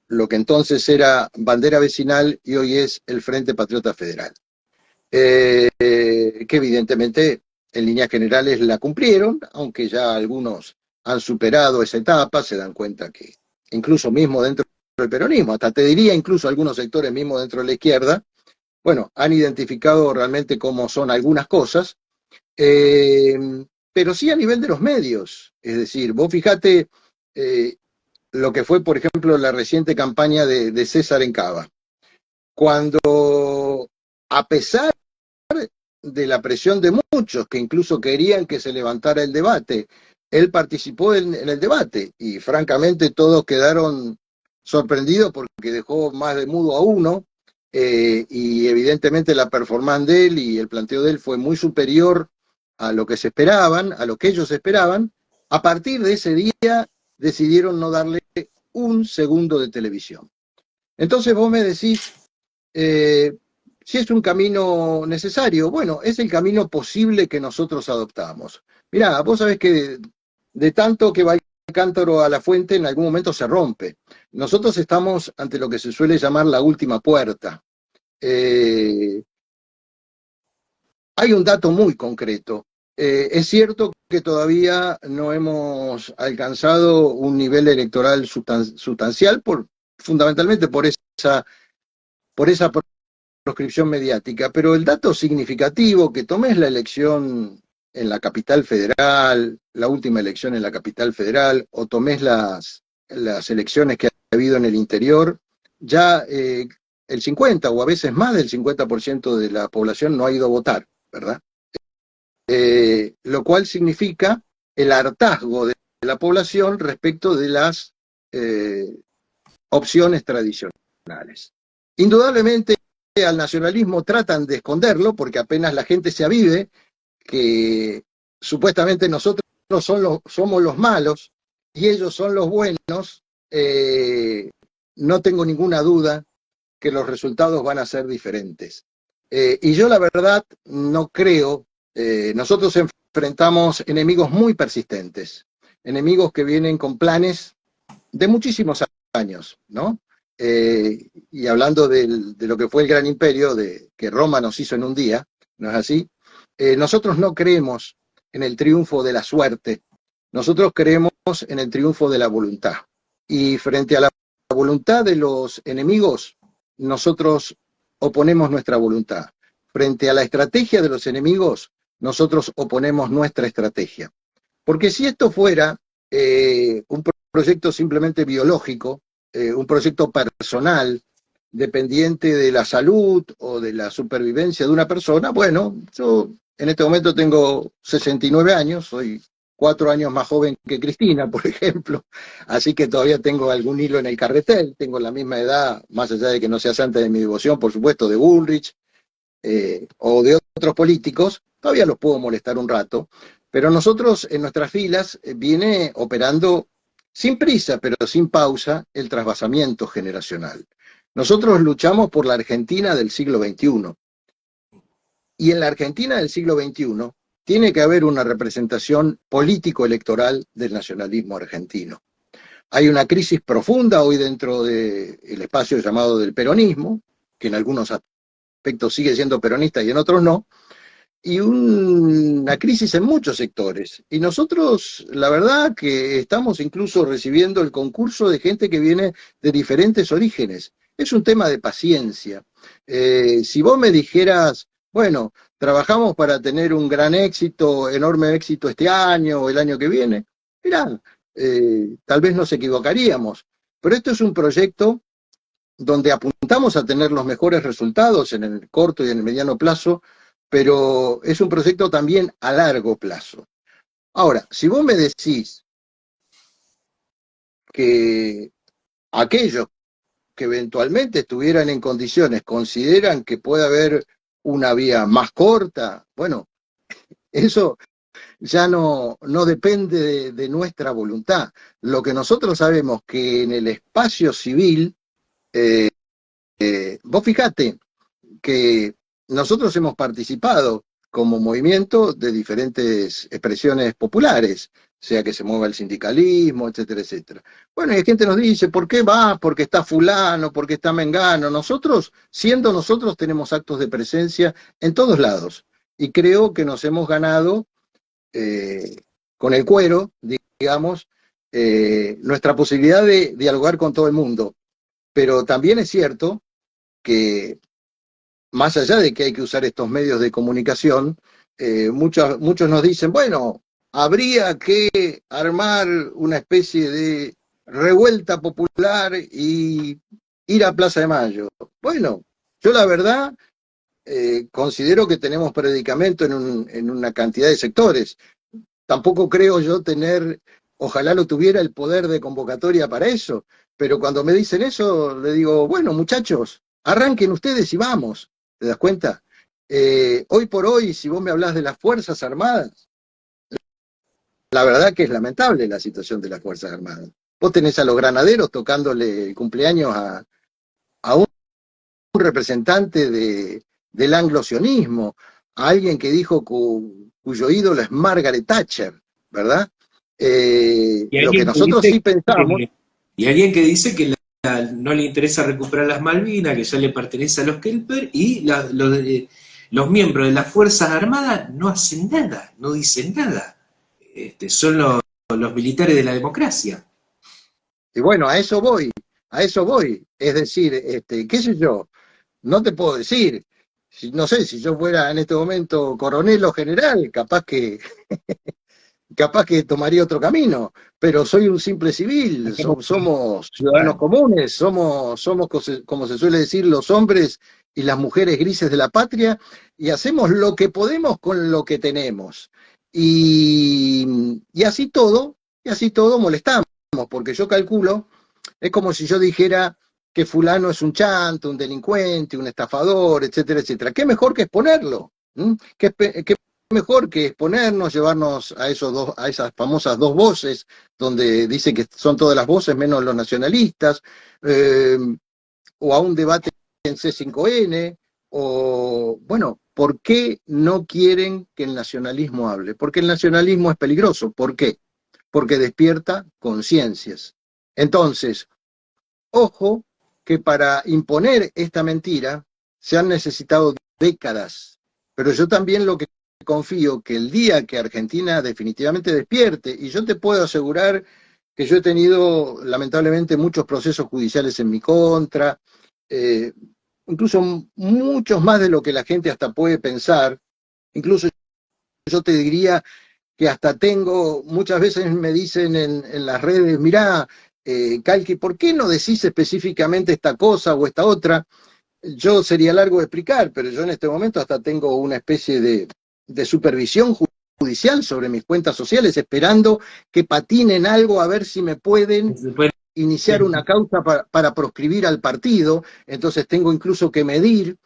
lo que entonces era bandera vecinal y hoy es el Frente Patriota Federal. Que evidentemente en líneas generales la cumplieron, aunque ya algunos han superado esa etapa, se dan cuenta que incluso mismo dentro del peronismo, hasta te diría incluso algunos sectores mismo dentro de la izquierda, bueno, han identificado realmente cómo son algunas cosas, pero sí a nivel de los medios. Es decir, vos fijate lo que fue, por ejemplo, la reciente campaña de César Encaba, cuando, a pesar de la presión de muchos que incluso querían que se levantara el debate, él participó en el debate y francamente todos quedaron sorprendidos porque dejó más de mudo a uno, y evidentemente la performance de él y el planteo de él fue muy superior a lo que se esperaban, a lo que ellos esperaban. A partir de ese día decidieron no darle un segundo de televisión. Entonces vos me decís, si es un camino necesario, bueno, es el camino posible que nosotros adoptamos. Mirá, vos sabés que de tanto que va el cántaro a la fuente, en algún momento se rompe. Nosotros estamos ante lo que se suele llamar la última puerta. Hay un dato muy concreto. Es cierto que todavía no hemos alcanzado un nivel electoral sustancial, fundamentalmente por esa proscripción mediática, pero el dato significativo, que tomes la elección en la capital federal, la última elección en la capital federal, o tomes las elecciones que ha habido en el interior, ya el 50 o a veces más del 50% de la población no ha ido a votar, ¿verdad? Lo cual significa el hartazgo de la población respecto de las opciones tradicionales. Indudablemente al nacionalismo tratan de esconderlo, porque apenas la gente se avive que supuestamente nosotros somos los malos y ellos son los buenos, no tengo ninguna duda que los resultados van a ser diferentes. Y yo la verdad no creo, nosotros enfrentamos enemigos muy persistentes, enemigos que vienen con planes de muchísimos años, ¿no? Y hablando de lo que fue el gran imperio, que Roma nos hizo en un día, ¿no es así? Nosotros no creemos en el triunfo de la suerte, nosotros creemos en el triunfo de la voluntad. Y frente a la voluntad de los enemigos, nosotros oponemos nuestra voluntad. Frente a la estrategia de los enemigos, nosotros oponemos nuestra estrategia. Porque si esto fuera un proyecto simplemente biológico, un proyecto personal, dependiente de la salud o de la supervivencia de una persona, bueno, yo en este momento tengo 69 años, soy 4 años más joven que Cristina, por ejemplo, así que todavía tengo algún hilo en el carretel, tengo la misma edad, más allá de que no sea santa de mi devoción, por supuesto, de Bullrich o de otros políticos, todavía los puedo molestar un rato, pero nosotros en nuestras filas viene operando sin prisa, pero sin pausa, el trasvasamiento generacional. Nosotros luchamos por la Argentina del siglo XXI. Y en la Argentina del siglo XXI tiene que haber una representación político-electoral del nacionalismo argentino. Hay una crisis profunda hoy dentro del espacio llamado del peronismo, que en algunos aspectos sigue siendo peronista y en otros no, y una crisis en muchos sectores. Y nosotros, la verdad, que estamos incluso recibiendo el concurso de gente que viene de diferentes orígenes. Es un tema de paciencia. Si vos me dijeras, bueno, trabajamos para tener un gran éxito, enorme éxito este año o el año que viene, mirá, tal vez nos equivocaríamos. Pero esto es un proyecto donde apuntamos a tener los mejores resultados en el corto y en el mediano plazo, pero es un proyecto también a largo plazo. Ahora, si vos me decís que aquellos que eventualmente estuvieran en condiciones consideran que puede haber una vía más corta, bueno, eso ya no depende de nuestra voluntad. Lo que nosotros sabemos que en el espacio civil, vos fijate que nosotros hemos participado como movimiento de diferentes expresiones populares, sea que se mueva el sindicalismo, etcétera, etcétera. Bueno, y la gente nos dice, ¿por qué va? Porque está fulano, porque está mengano. Nosotros, siendo nosotros, tenemos actos de presencia en todos lados. Y creo que nos hemos ganado, con el cuero, digamos, nuestra posibilidad de dialogar con todo el mundo. Pero también es cierto que más allá de que hay que usar estos medios de comunicación, muchos nos dicen, bueno, habría que armar una especie de revuelta popular y ir a Plaza de Mayo. Bueno, yo la verdad considero que tenemos predicamento en una cantidad de sectores. Tampoco creo yo tener, ojalá lo tuviera, el poder de convocatoria para eso, pero cuando me dicen eso, le digo, bueno, muchachos, arranquen ustedes y vamos. ¿Te das cuenta? Hoy por hoy, si vos me hablás de las Fuerzas Armadas, la verdad que es lamentable la situación de las Fuerzas Armadas. Vos tenés a los granaderos tocándole el cumpleaños a un representante del anglosionismo, a alguien que dijo cuyo ídolo es Margaret Thatcher, ¿verdad? Lo que nosotros sí pensamos... Y alguien que dice que no le interesa recuperar las Malvinas, que ya le pertenece a los Kelper, y los miembros de las Fuerzas Armadas no hacen nada, no dicen nada. Son los militares de la democracia. Y bueno, a eso voy, a eso voy. Es decir, qué sé yo, no te puedo decir, no sé, si yo fuera en este momento coronel o general, capaz que tomaría otro camino, pero soy un simple civil, somos ciudadanos comunes, somos como se suele decir, los hombres y las mujeres grises de la patria, y hacemos lo que podemos con lo que tenemos. Y así todo molestamos, porque yo calculo, es como si yo dijera que fulano es un chanto, un delincuente, un estafador, etcétera, etcétera. ¿Qué mejor que exponerlo? ¿Qué mejor que exponernos, llevarnos a a esas famosas dos voces, donde dice que son todas las voces menos los nacionalistas, eh, o a un debate en C5N, o bueno, ¿por qué no quieren que el nacionalismo hable? Porque el nacionalismo es peligroso. ¿Por qué? Porque despierta conciencias. Entonces, ojo que para imponer esta mentira se han necesitado décadas, pero yo también lo que confío que el día que Argentina definitivamente despierte, y yo te puedo asegurar que yo he tenido lamentablemente muchos procesos judiciales en mi contra, eh, incluso muchos más de lo que la gente hasta puede pensar, incluso yo te diría que hasta tengo, muchas veces me dicen en las redes, mirá, Calqui, ¿por qué no decís específicamente esta cosa o esta otra? Yo sería largo de explicar, pero yo en este momento hasta tengo una especie de supervisión judicial sobre mis cuentas sociales, esperando que patinen algo a ver si me pueden iniciar una causa para proscribir al partido. Entonces tengo incluso que medir,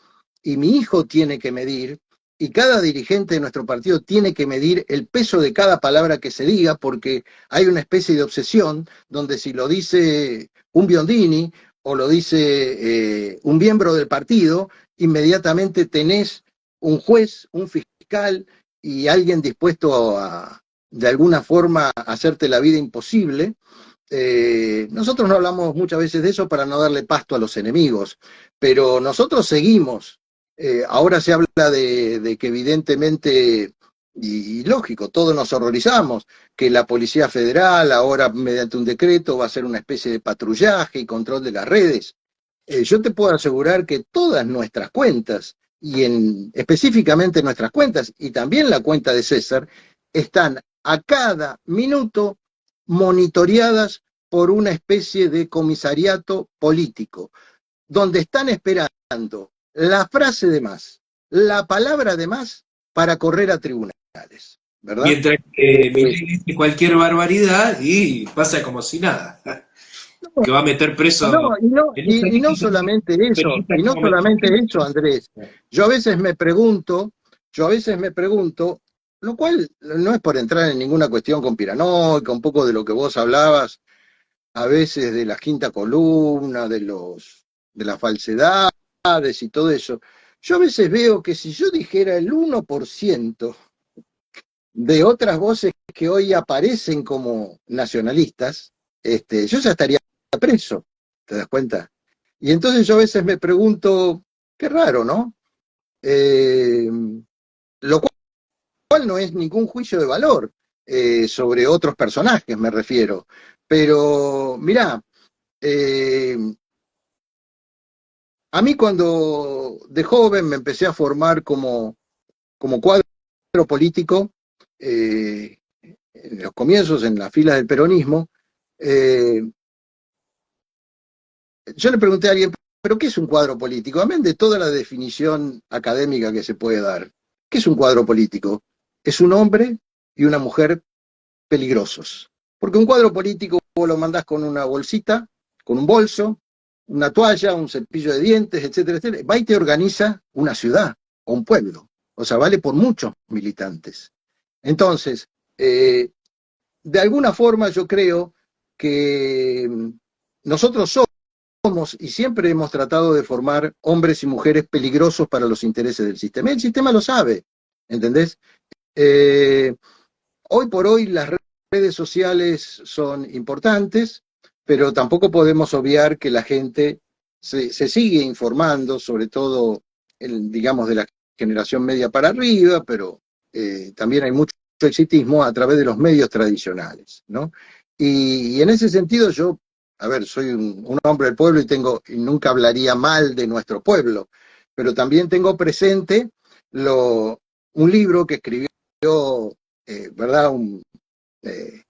y mi hijo tiene que medir, y cada dirigente de nuestro partido tiene que medir el peso de cada palabra que se diga, porque hay una especie de obsesión donde si lo dice un Biondini o lo dice un miembro del partido, inmediatamente tenés un juez, un fiscal y alguien dispuesto de alguna forma, a hacerte la vida imposible. Nosotros no hablamos muchas veces de eso para no darle pasto a los enemigos, pero nosotros seguimos. Ahora se habla de que evidentemente, y lógico, todos nos horrorizamos, que la Policía Federal ahora mediante un decreto va a hacer una especie de patrullaje y control de las redes. Yo te puedo asegurar que todas nuestras cuentas, específicamente nuestras cuentas, y también la cuenta de César, están a cada minuto monitoreadas por una especie de comisariato político, donde están esperando la frase de más, la palabra de más para correr a tribunales, ¿verdad? Mientras que Milei dice cualquier barbaridad y pasa como si nada. Que va a meter preso. No, y no solamente eso, Andrés. Yo a veces me pregunto, lo cual no es por entrar en ninguna cuestión conspiranoica, un poco de lo que vos hablabas, a veces de la quinta columna, de las falsedades y todo eso. Yo a veces veo que si yo dijera el 1% de otras voces que hoy aparecen como nacionalistas, yo ya estaría preso, ¿te das cuenta? Y entonces yo a veces me pregunto, qué raro, ¿no? Lo cual no es ningún juicio de valor sobre otros personajes, me refiero. Pero, mirá, a mí cuando de joven me empecé a formar como cuadro político, en los comienzos, en las filas del peronismo, yo le pregunté a alguien, ¿pero qué es un cuadro político? Amén de toda la definición académica que se puede dar. ¿Qué es un cuadro político? Es un hombre y una mujer peligrosos. Porque un cuadro político vos lo mandás con una bolsita, con un bolso, una toalla, un cepillo de dientes, etcétera, etcétera. Va y te organiza una ciudad o un pueblo. O sea, vale por muchos militantes. Entonces, de alguna forma yo creo que nosotros somos y siempre hemos tratado de formar hombres y mujeres peligrosos para los intereses del sistema. El sistema lo sabe, ¿entendés? Hoy por hoy las redes sociales son importantes, pero tampoco podemos obviar que la gente se sigue informando, sobre todo, digamos, de la generación media para arriba, pero también hay mucho exitismo a través de los medios tradicionales, ¿no? Y en ese sentido yo, a ver, soy un hombre del pueblo y nunca hablaría mal de nuestro pueblo, pero también tengo presente un libro que escribió, ¿verdad? Eh,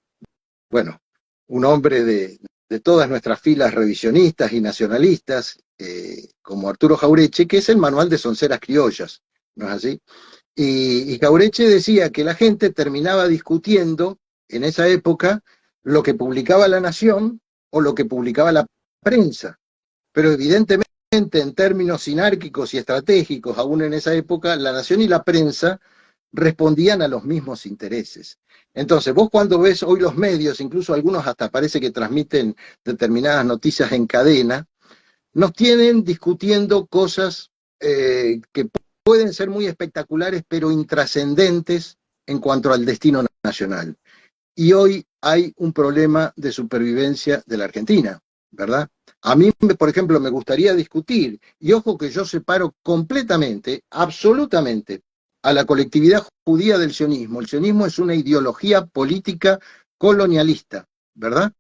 bueno, un hombre de todas nuestras filas revisionistas y nacionalistas, como Arturo Jauretche, que es el Manual de Sonceras Criollas, ¿no es así? Y Jauretche decía que la gente terminaba discutiendo en esa época lo que publicaba La Nación o lo que publicaba la prensa, pero evidentemente en términos sinárquicos y estratégicos, aún en esa época, La Nación y la prensa respondían a los mismos intereses. Entonces, vos cuando ves hoy los medios, incluso algunos hasta parece que transmiten determinadas noticias en cadena, nos tienen discutiendo cosas que pueden ser muy espectaculares, pero intrascendentes en cuanto al destino nacional. Y hoy hay un problema de supervivencia de la Argentina, ¿verdad? A mí, por ejemplo, me gustaría discutir, y ojo que yo separo completamente, absolutamente, a la colectividad judía del sionismo. El sionismo es una ideología política colonialista, ¿verdad?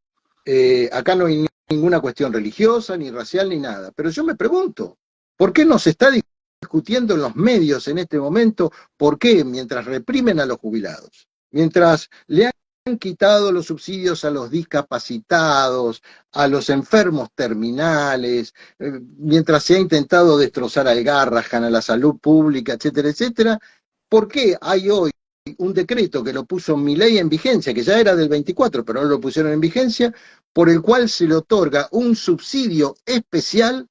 Acá no hay ninguna cuestión religiosa, ni racial, ni nada. Pero yo me pregunto, ¿por qué no se está discutiendo en los medios en este momento? ¿Por qué? Mientras reprimen a los jubilados, mientras le han quitado los subsidios a los discapacitados, a los enfermos terminales, mientras se ha intentado destrozar al Garrahan, a la salud pública, etcétera, etcétera. ¿Por qué hay hoy un decreto que lo puso Milei en vigencia, que ya era del 24, pero no lo pusieron en vigencia, por el cual se le otorga un subsidio especial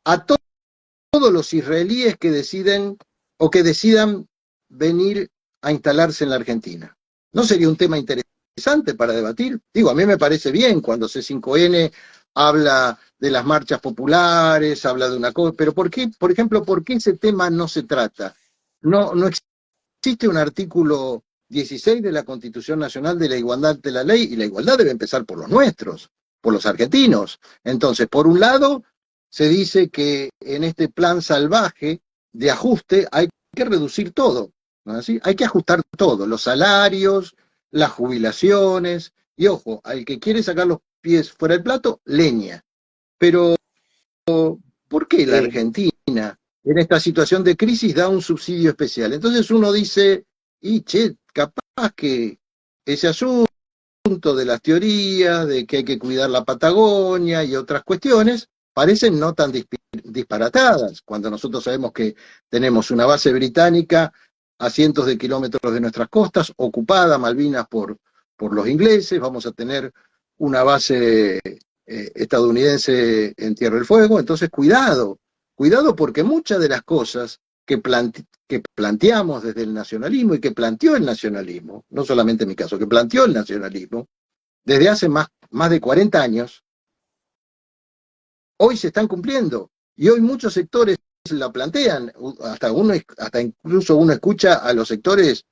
a todos los israelíes que deciden o que decidan venir a instalarse en la Argentina? ¿No sería un tema interesante para debatir? Digo, a mí me parece bien cuando C5N habla de las marchas populares, habla de una cosa, pero ¿por qué, por ejemplo, por qué ese tema no se trata? No existe un artículo 16 de la Constitución Nacional de la Igualdad de la Ley, y la igualdad debe empezar por los nuestros, por los argentinos. Entonces, por un lado, se dice que en este plan salvaje de ajuste hay que reducir todo, ¿no es así? Hay que ajustar todo, los salarios, las jubilaciones, y ojo, al que quiere sacar los pies fuera del plato, leña. Pero, ¿por qué la Argentina en esta situación de crisis da un subsidio especial? Entonces uno dice, y che, capaz que ese asunto de las teorías, de que hay que cuidar la Patagonia y otras cuestiones, parecen no tan disparatadas, cuando nosotros sabemos que tenemos una base británica a cientos de kilómetros de nuestras costas, ocupada Malvinas por los ingleses, vamos a tener una base estadounidense en Tierra del Fuego, entonces cuidado porque muchas de las cosas que planteamos desde el nacionalismo y que planteó el nacionalismo, no solamente en mi caso, que planteó el nacionalismo, desde hace más de 40 años, hoy se están cumpliendo. Y hoy muchos sectores la plantean, hasta incluso uno escucha a los sectores,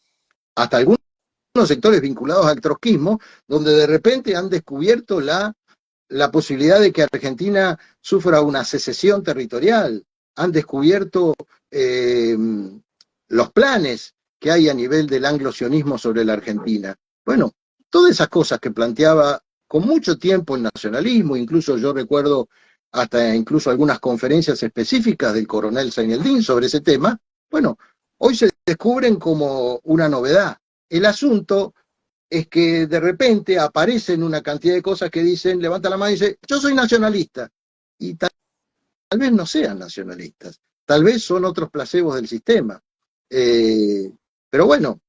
hasta algunos sectores vinculados al trotskismo, donde de repente han descubierto la posibilidad de que Argentina sufra una secesión territorial, han descubierto los planes que hay a nivel del anglosionismo sobre la Argentina. Bueno, todas esas cosas que planteaba con mucho tiempo el nacionalismo, incluso yo recuerdo hasta incluso algunas conferencias específicas del coronel Zaineldin sobre ese tema, bueno, hoy se descubren como una novedad. El asunto es que de repente aparecen una cantidad de cosas que dicen, levanta la mano y dice, yo soy nacionalista. Y tal vez no sean nacionalistas, tal vez son otros placebos del sistema. Pero bueno,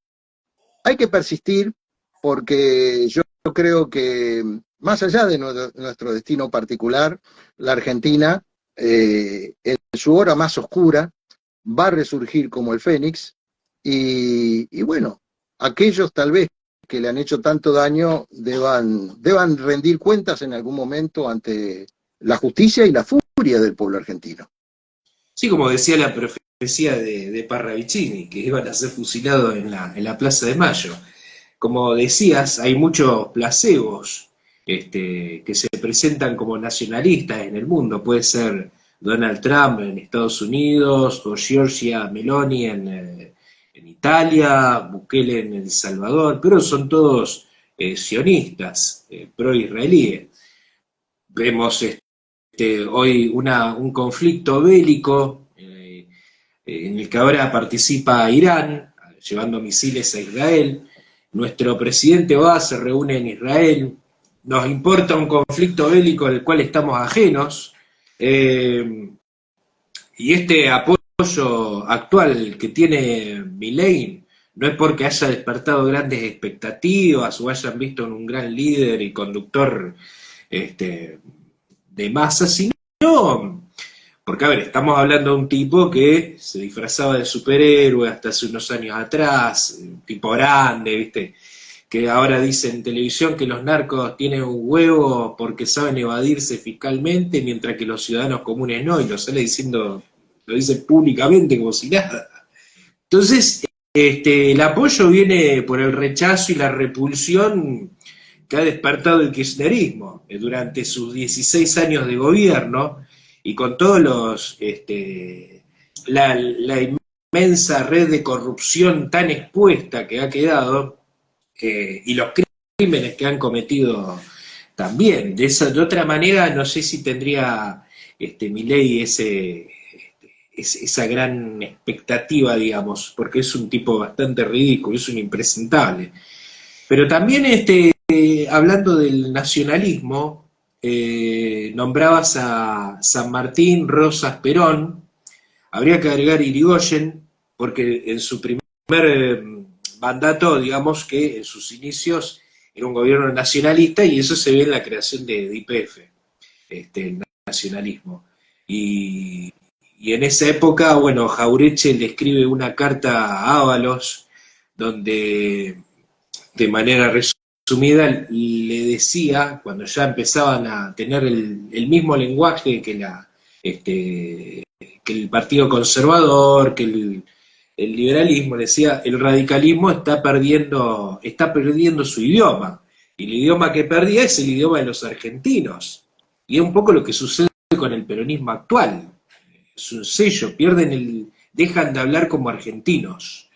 hay que persistir porque yo creo que más allá de nuestro destino particular, la Argentina, en su hora más oscura, va a resurgir como el Fénix y bueno, aquellos tal vez que le han hecho tanto daño deban rendir cuentas en algún momento ante la justicia y la furia del pueblo argentino. Sí, como decía la profecía de Parravicini, que iban a ser fusilados en la Plaza de Mayo. Como decías, hay muchos placebos que se presentan como nacionalistas en el mundo. Puede ser Donald Trump en Estados Unidos, o Giorgia Meloni en Italia, Bukele en El Salvador, pero son todos sionistas, pro-israelíes. Vemos hoy un conflicto bélico en el que ahora participa Irán, llevando misiles a Israel. Nuestro presidente va, se reúne en Israel. Nos importa un conflicto bélico al cual estamos ajenos. Y este apoyo actual que tiene Milei no es porque haya despertado grandes expectativas o hayan visto en un gran líder y conductor de masa, sino porque, a ver, estamos hablando de un tipo que se disfrazaba de superhéroe hasta hace unos años atrás, un tipo grande, ¿viste? Que ahora dice en televisión que los narcos tienen un huevo porque saben evadirse fiscalmente, mientras que los ciudadanos comunes no, y lo sale diciendo, lo dice públicamente como si nada. Entonces, el apoyo viene por el rechazo y la repulsión que ha despertado el kirchnerismo durante sus 16 años de gobierno, y con todos la inmensa red de corrupción tan expuesta que ha quedado, y los crímenes que han cometido también. De otra manera, no sé si tendría Milei esa gran expectativa, digamos, porque es un tipo bastante ridículo, es un impresentable. Pero también, hablando del nacionalismo, nombrabas a San Martín, Rosas, Perón, habría que agregar Irigoyen, porque en su primer mandato, digamos que en sus inicios era un gobierno nacionalista, y eso se ve en la creación de YPF, el nacionalismo. Y en esa época, bueno, Jauretche le escribe una carta a Ábalos, donde de manera resumida le decía, cuando ya empezaban a tener el mismo lenguaje que el Partido Conservador, que el liberalismo, le decía, el radicalismo está perdiendo su idioma, y el idioma que perdía es el idioma de los argentinos, y es un poco lo que sucede con el peronismo actual. Es un sello, dejan de hablar como argentinos.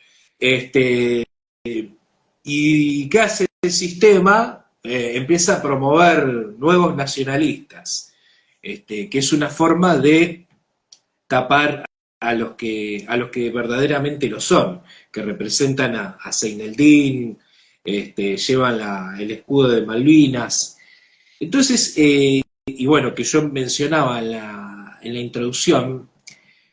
¿Y qué hace el sistema? Empieza a promover nuevos nacionalistas, que es una forma de tapar a los que verdaderamente lo son, que representan a Seineldín, llevan el escudo de Malvinas. Entonces, y bueno, que yo mencionaba en la introducción,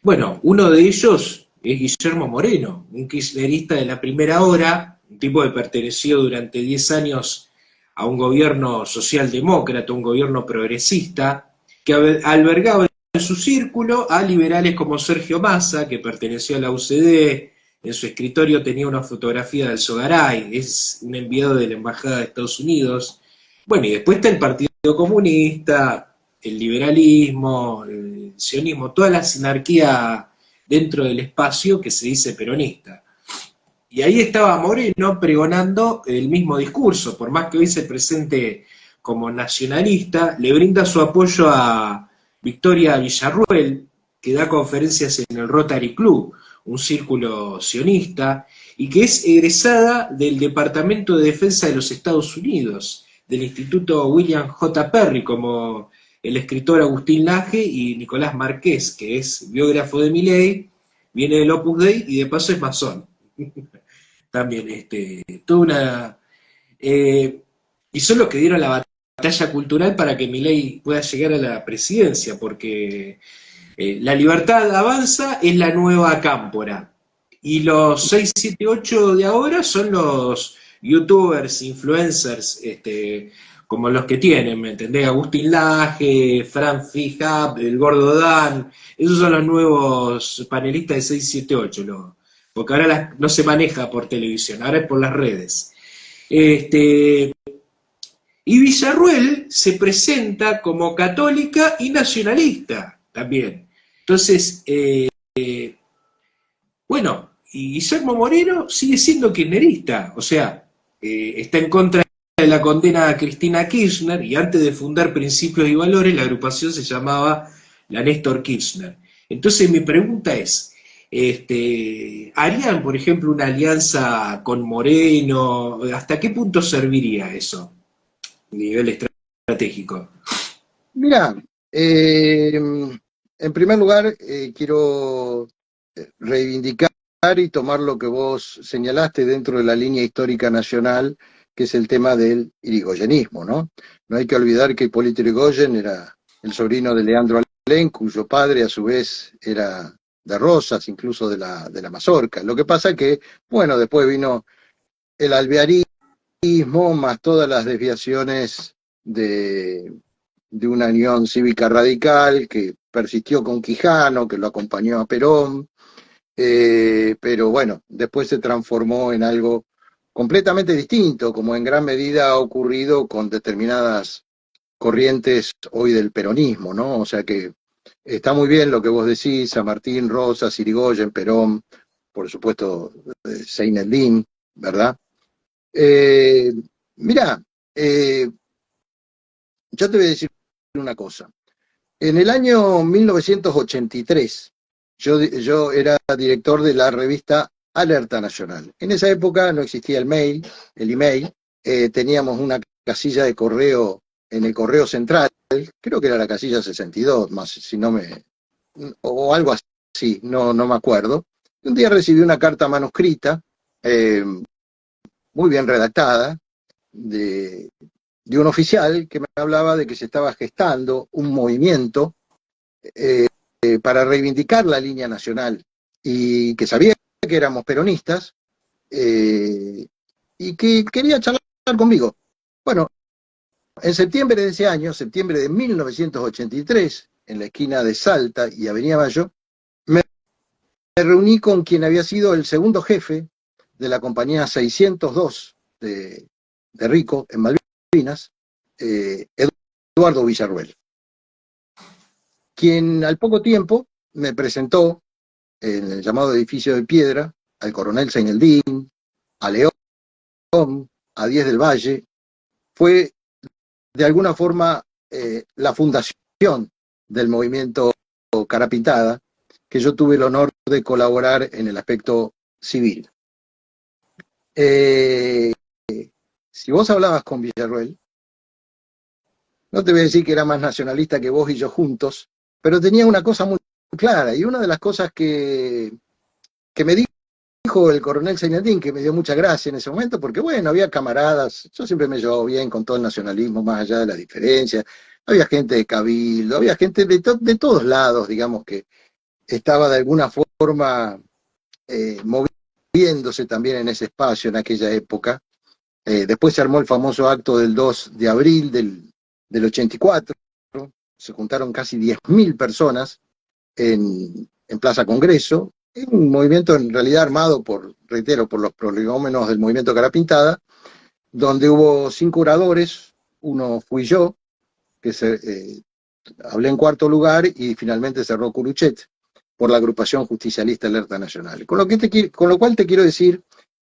bueno, uno de ellos es Guillermo Moreno, un kirchnerista de la primera hora, un tipo que perteneció durante 10 años a un gobierno socialdemócrata, un gobierno progresista, que albergaba en su círculo a liberales como Sergio Massa, que perteneció a la UCD. En su escritorio tenía una fotografía del Sogaray, es un enviado de la Embajada de Estados Unidos. Bueno, y después está el Partido Comunista, el liberalismo, el sionismo, toda la sinarquía dentro del espacio que se dice peronista. Y ahí estaba Moreno pregonando el mismo discurso, por más que hoy se presente como nacionalista, le brinda su apoyo a Victoria Villarruel, que da conferencias en el Rotary Club, un círculo sionista, y que es egresada del Departamento de Defensa de los Estados Unidos, del Instituto William J. Perry, como el escritor Agustín Laje y Nicolás Marqués, que es biógrafo de Milei, viene del Opus Dei y de paso es masón. También, toda una... y son los que dieron la batalla cultural para que Milei pueda llegar a la presidencia, porque la libertad avanza es la nueva cámpora, y los 678 de ahora son los youtubers, influencers, como los que tienen, ¿me entendés? Agustín Laje, Fran Fijab, el Gordo Dan, esos son los nuevos panelistas de 678, porque ahora no se maneja por televisión, ahora es por las redes. Y Villarruel se presenta como católica y nacionalista también. Entonces, bueno, y Guillermo Moreno sigue siendo kirchnerista, o sea, está en contra de la condena a Cristina Kirchner, y antes de fundar Principios y Valores, la agrupación se llamaba la Néstor Kirchner. Entonces mi pregunta es, ¿harían, por ejemplo, una alianza con Moreno? ¿Hasta qué punto serviría eso a nivel estratégico? Mira, en primer lugar, quiero reivindicar y tomar lo que vos señalaste dentro de la línea histórica nacional, que es el tema del irigoyenismo, ¿no? No hay que olvidar que Hipólito Yrigoyen era el sobrino de Leandro Alem, cuyo padre a su vez era de Rosas, incluso de la Mazorca. Lo que pasa que, bueno, después vino el alvearismo, más todas las desviaciones de una unión cívica radical que persistió con Quijano, que lo acompañó a Perón, pero bueno, después se transformó en algo completamente distinto, como en gran medida ha ocurrido con determinadas corrientes hoy del peronismo, ¿no? O sea que está muy bien lo que vos decís, San Martín, Rosas, Irigoyen, Perón, por supuesto, Seineldin, ¿verdad? Eh, Mirá, yo te voy a decir una cosa. En el año 1983, yo era director de la revista Alerta Nacional. En esa época no existía el email, teníamos una casilla de correo en el correo central, creo que era la casilla 62, más si no me, o algo así, no me acuerdo. Un día recibí una carta manuscrita, eh, muy bien redactada, de un oficial que me hablaba de que se estaba gestando un movimiento para reivindicar la línea nacional y que sabía que éramos peronistas y que quería charlar conmigo. Bueno, en septiembre de ese año, septiembre de 1983, en la esquina de Salta y Avenida Mayo, me reuní con quien había sido el segundo jefe de la compañía 602 de Rico en Malvinas, Eduardo Villarruel, quien al poco tiempo me presentó en el llamado edificio de piedra al coronel Seineldin, a León, a Díez del Valle. Fue de alguna forma la fundación del movimiento Cara Pintada, que yo tuve el honor de colaborar en el aspecto civil. Si vos hablabas con Villarruel, no te voy a decir que era más nacionalista que vos y yo juntos, pero tenía una cosa muy clara, y una de las cosas que me dijo el coronel Seineldin, que me dio mucha gracia en ese momento, porque bueno, había camaradas, yo siempre me llevaba bien con todo el nacionalismo, más allá de las diferencias, había gente de Cabildo, había gente de todos lados, digamos, que estaba de alguna forma moviéndose también en ese espacio en aquella época. Después se armó el famoso acto del 2 de abril del 84, se juntaron casi 10.000 personas en Plaza Congreso, un movimiento en realidad armado reitero, por los prolegómenos del movimiento Cara Pintada, donde hubo 5 oradores, uno fui yo, que hablé en cuarto lugar y finalmente cerró Curuchet por la agrupación justicialista Alerta Nacional. Con lo cual te quiero decir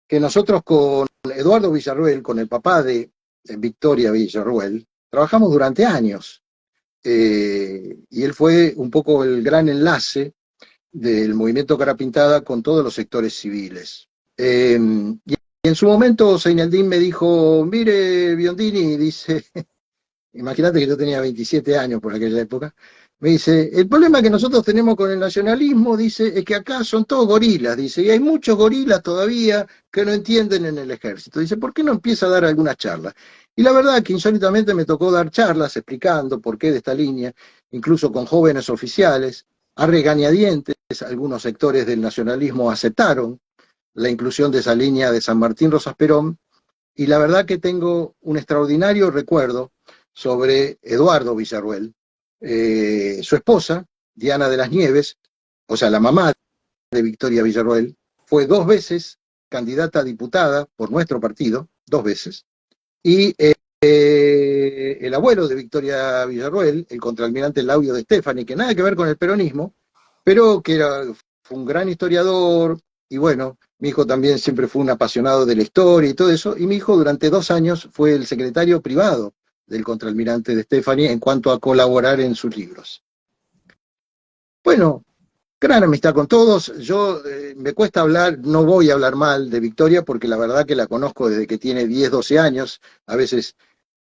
que nosotros con Eduardo Villarruel, con el papá de Victoria Villarruel, trabajamos durante años. Y él fue un poco el gran enlace del movimiento Cara Pintada con todos los sectores civiles. Y en su momento Seineldin me dijo, mire Biondini, dice, imagínate que yo tenía 27 años por aquella época, me dice, el problema que nosotros tenemos con el nacionalismo, dice, es que acá son todos gorilas, dice, y hay muchos gorilas todavía que no entienden en el ejército. Dice, ¿por qué no empieza a dar algunas charlas? Y la verdad que insólitamente me tocó dar charlas explicando por qué de esta línea, incluso con jóvenes oficiales, a regañadientes, algunos sectores del nacionalismo aceptaron la inclusión de esa línea de San Martín Rosas Perón, y la verdad que tengo un extraordinario recuerdo sobre Eduardo Villarruel, su esposa, Diana de las Nieves, o sea, la mamá de Victoria Villarruel, fue 2 veces candidata a diputada por nuestro partido, 2 veces, y el abuelo de Victoria Villarruel, el contraalmirante Laudio de Stefani, que nada que ver con el peronismo, pero que fue un gran historiador, y bueno, mi hijo también siempre fue un apasionado de la historia y todo eso, y mi hijo durante 2 años fue el secretario privado del contraalmirante de Stefani en cuanto a colaborar en sus libros. Bueno, gran amistad con todos. Yo me cuesta hablar, no voy a hablar mal de Victoria porque la verdad que la conozco desde que tiene 10, 12 años, a veces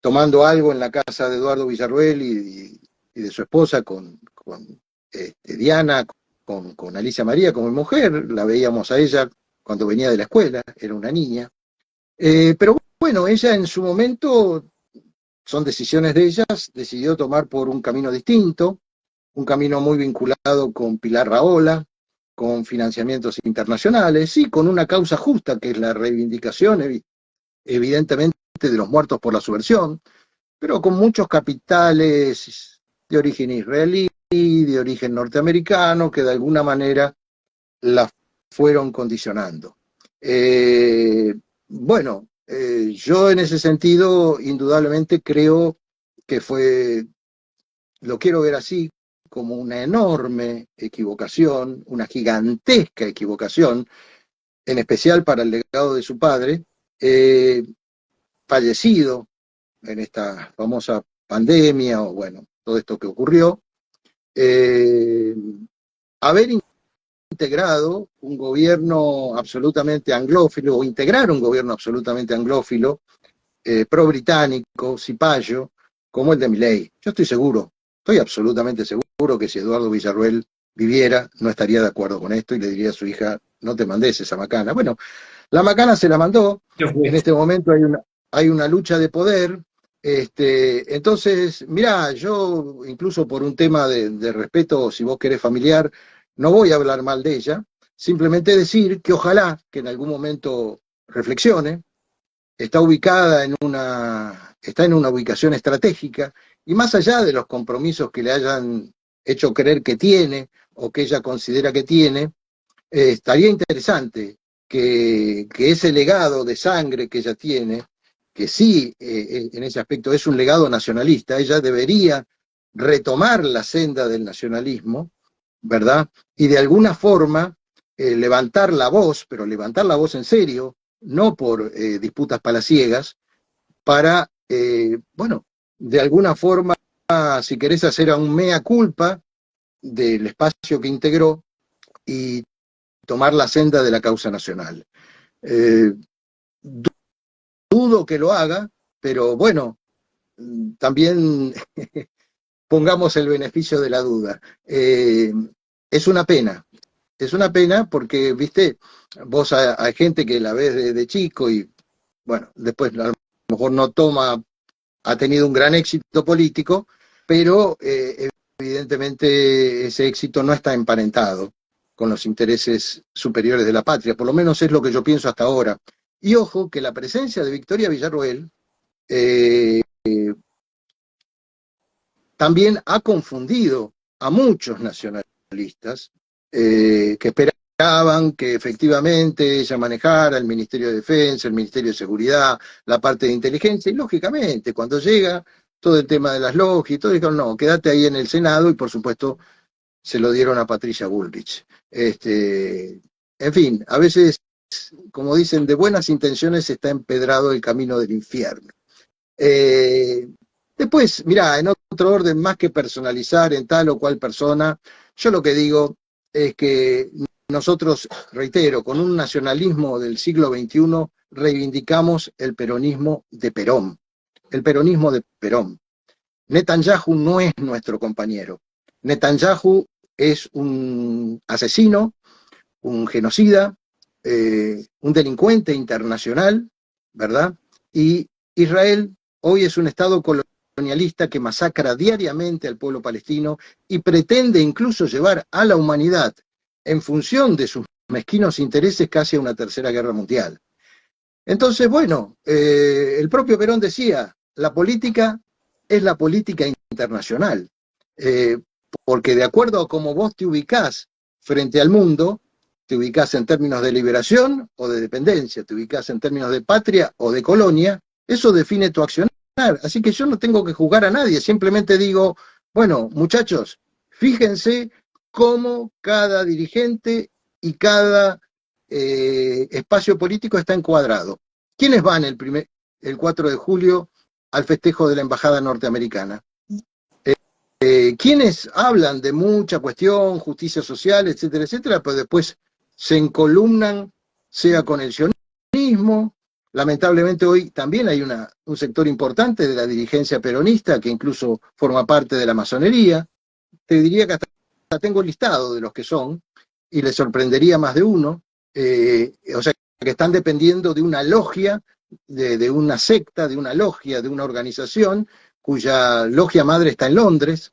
tomando algo en la casa de Eduardo Villarroel y de su esposa con Diana, con Alicia María como mujer, la veíamos a ella cuando venía de la escuela, era una niña. Pero bueno, ella en su momento, son decisiones de ellas, decidió tomar por un camino distinto, un camino muy vinculado con Pilar Rahola, con financiamientos internacionales, sí, con una causa justa que es la reivindicación, evidentemente, de los muertos por la subversión, pero con muchos capitales de origen israelí, de origen norteamericano, que de alguna manera la fueron condicionando. Bueno, yo en ese sentido, indudablemente creo que lo quiero ver así, como una enorme equivocación, una gigantesca equivocación, en especial para el legado de su padre, fallecido en esta famosa pandemia, o bueno, todo esto que ocurrió, haber integrado un gobierno absolutamente anglófilo, o integrar un gobierno absolutamente anglófilo, pro-británico, cipayo, como el de Milei. Yo estoy seguro, estoy absolutamente seguro que si Eduardo Villarroel viviera, no estaría de acuerdo con esto y le diría a su hija, no te mandes esa macana. Bueno, la macana se la mandó, en este momento hay una lucha de poder, entonces, mirá, yo incluso por un tema de respeto, si vos querés familiar, no voy a hablar mal de ella, simplemente decir que ojalá que en algún momento reflexione, está en una ubicación estratégica, y más allá de los compromisos que le hayan hecho creer que tiene, o que ella considera que tiene, estaría interesante que ese legado de sangre que ella tiene, que sí, en ese aspecto es un legado nacionalista, ella debería retomar la senda del nacionalismo, ¿verdad? Y de alguna forma levantar la voz, pero levantar la voz en serio, no por disputas palaciegas, para, bueno, de alguna forma, si querés hacer un mea culpa del espacio que integró y tomar la senda de la causa nacional. Eh, dudo que lo haga, pero bueno, también pongamos el beneficio de la duda. Es una pena porque, viste, vos hay gente que la ves de chico y, bueno, después a lo mejor no toma, ha tenido un gran éxito político, pero evidentemente ese éxito no está emparentado con los intereses superiores de la patria, por lo menos es lo que yo pienso hasta ahora. Y ojo que la presencia de Victoria Villarroel eh, también ha confundido a muchos nacionalistas que esperaban que efectivamente ella manejara el Ministerio de Defensa, el Ministerio de Seguridad, la parte de inteligencia, y lógicamente cuando llega todo el tema de las logias y todo, dijeron, no, quédate ahí en el Senado, y por supuesto se lo dieron a Patricia Bullrich. En fin, a veces, como dicen, de buenas intenciones está empedrado el camino del infierno. Después, mirá, en otro orden, más que personalizar en tal o cual persona, yo lo que digo es que nosotros, reitero, con un nacionalismo del siglo XXI, reivindicamos el peronismo de Perón. El peronismo de Perón. Netanyahu no es nuestro compañero. Netanyahu es un asesino, un genocida, un delincuente internacional, ¿verdad? Y Israel hoy es un Estado colonialista que masacra diariamente al pueblo palestino y pretende incluso llevar a la humanidad, en función de sus mezquinos intereses, casi a una tercera guerra mundial. Entonces, bueno, el propio Perón decía, la política es la política internacional, eh, porque de acuerdo a cómo vos te ubicás frente al mundo, te ubicás en términos de liberación o de dependencia, te ubicás en términos de patria o de colonia, eso define tu accionar. Así que yo no tengo que juzgar a nadie, simplemente digo, bueno, muchachos, fíjense cómo cada dirigente y cada espacio político está encuadrado. ¿Quiénes van el 4 de julio al festejo de la Embajada Norteamericana? quienes hablan de mucha cuestión, justicia social, etcétera, etcétera, pero después se encolumnan, sea con el sionismo. Lamentablemente hoy también hay un sector importante de la dirigencia peronista que incluso forma parte de la masonería. Te diría que hasta tengo el listado de los que son, y les sorprendería más de uno. O sea, que están dependiendo de una logia, de una secta, de una logia, de una organización, cuya logia madre está en Londres.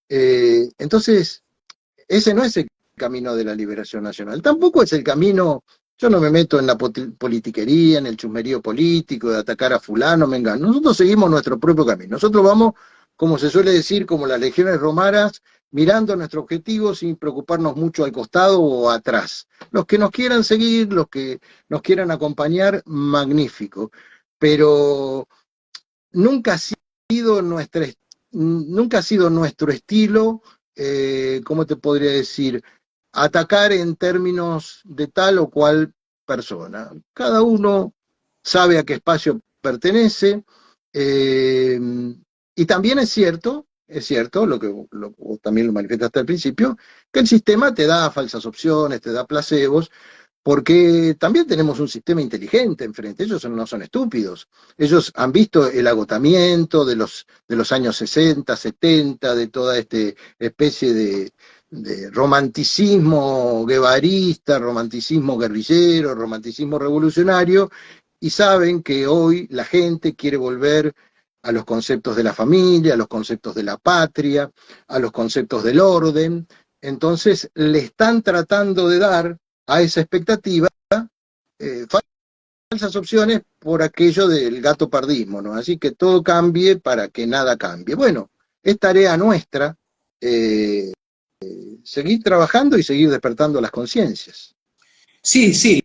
Entonces, ese no es el camino de la liberación nacional. Tampoco es el camino, yo no me meto en la politiquería, en el chusmerío político, de atacar a fulano, mengano. Nosotros seguimos nuestro propio camino. Nosotros vamos, como se suele decir, como las legiones romanas, mirando nuestro objetivo sin preocuparnos mucho al costado o atrás. Los que nos quieran seguir, los que nos quieran acompañar, magnífico. Pero nunca ha sido nuestro estilo, ¿cómo te podría decir? Atacar en términos de tal o cual persona. Cada uno sabe a qué espacio pertenece, y también es cierto, vos también lo manifestaste al principio, que el sistema te da falsas opciones, te da placebos, porque también tenemos un sistema inteligente enfrente. Ellos no son estúpidos. Ellos han visto el agotamiento de los años 60, 70, de toda esta especie de romanticismo guevarista, romanticismo guerrillero, romanticismo revolucionario, y saben que hoy la gente quiere volver a los conceptos de la familia, a los conceptos de la patria, a los conceptos del orden. Entonces le están tratando de dar a esa expectativa falsas opciones por aquello del gato pardismo, ¿no? Así que todo cambie para que nada cambie. Bueno, es tarea nuestra seguir trabajando y seguir despertando las conciencias. Sí, sí,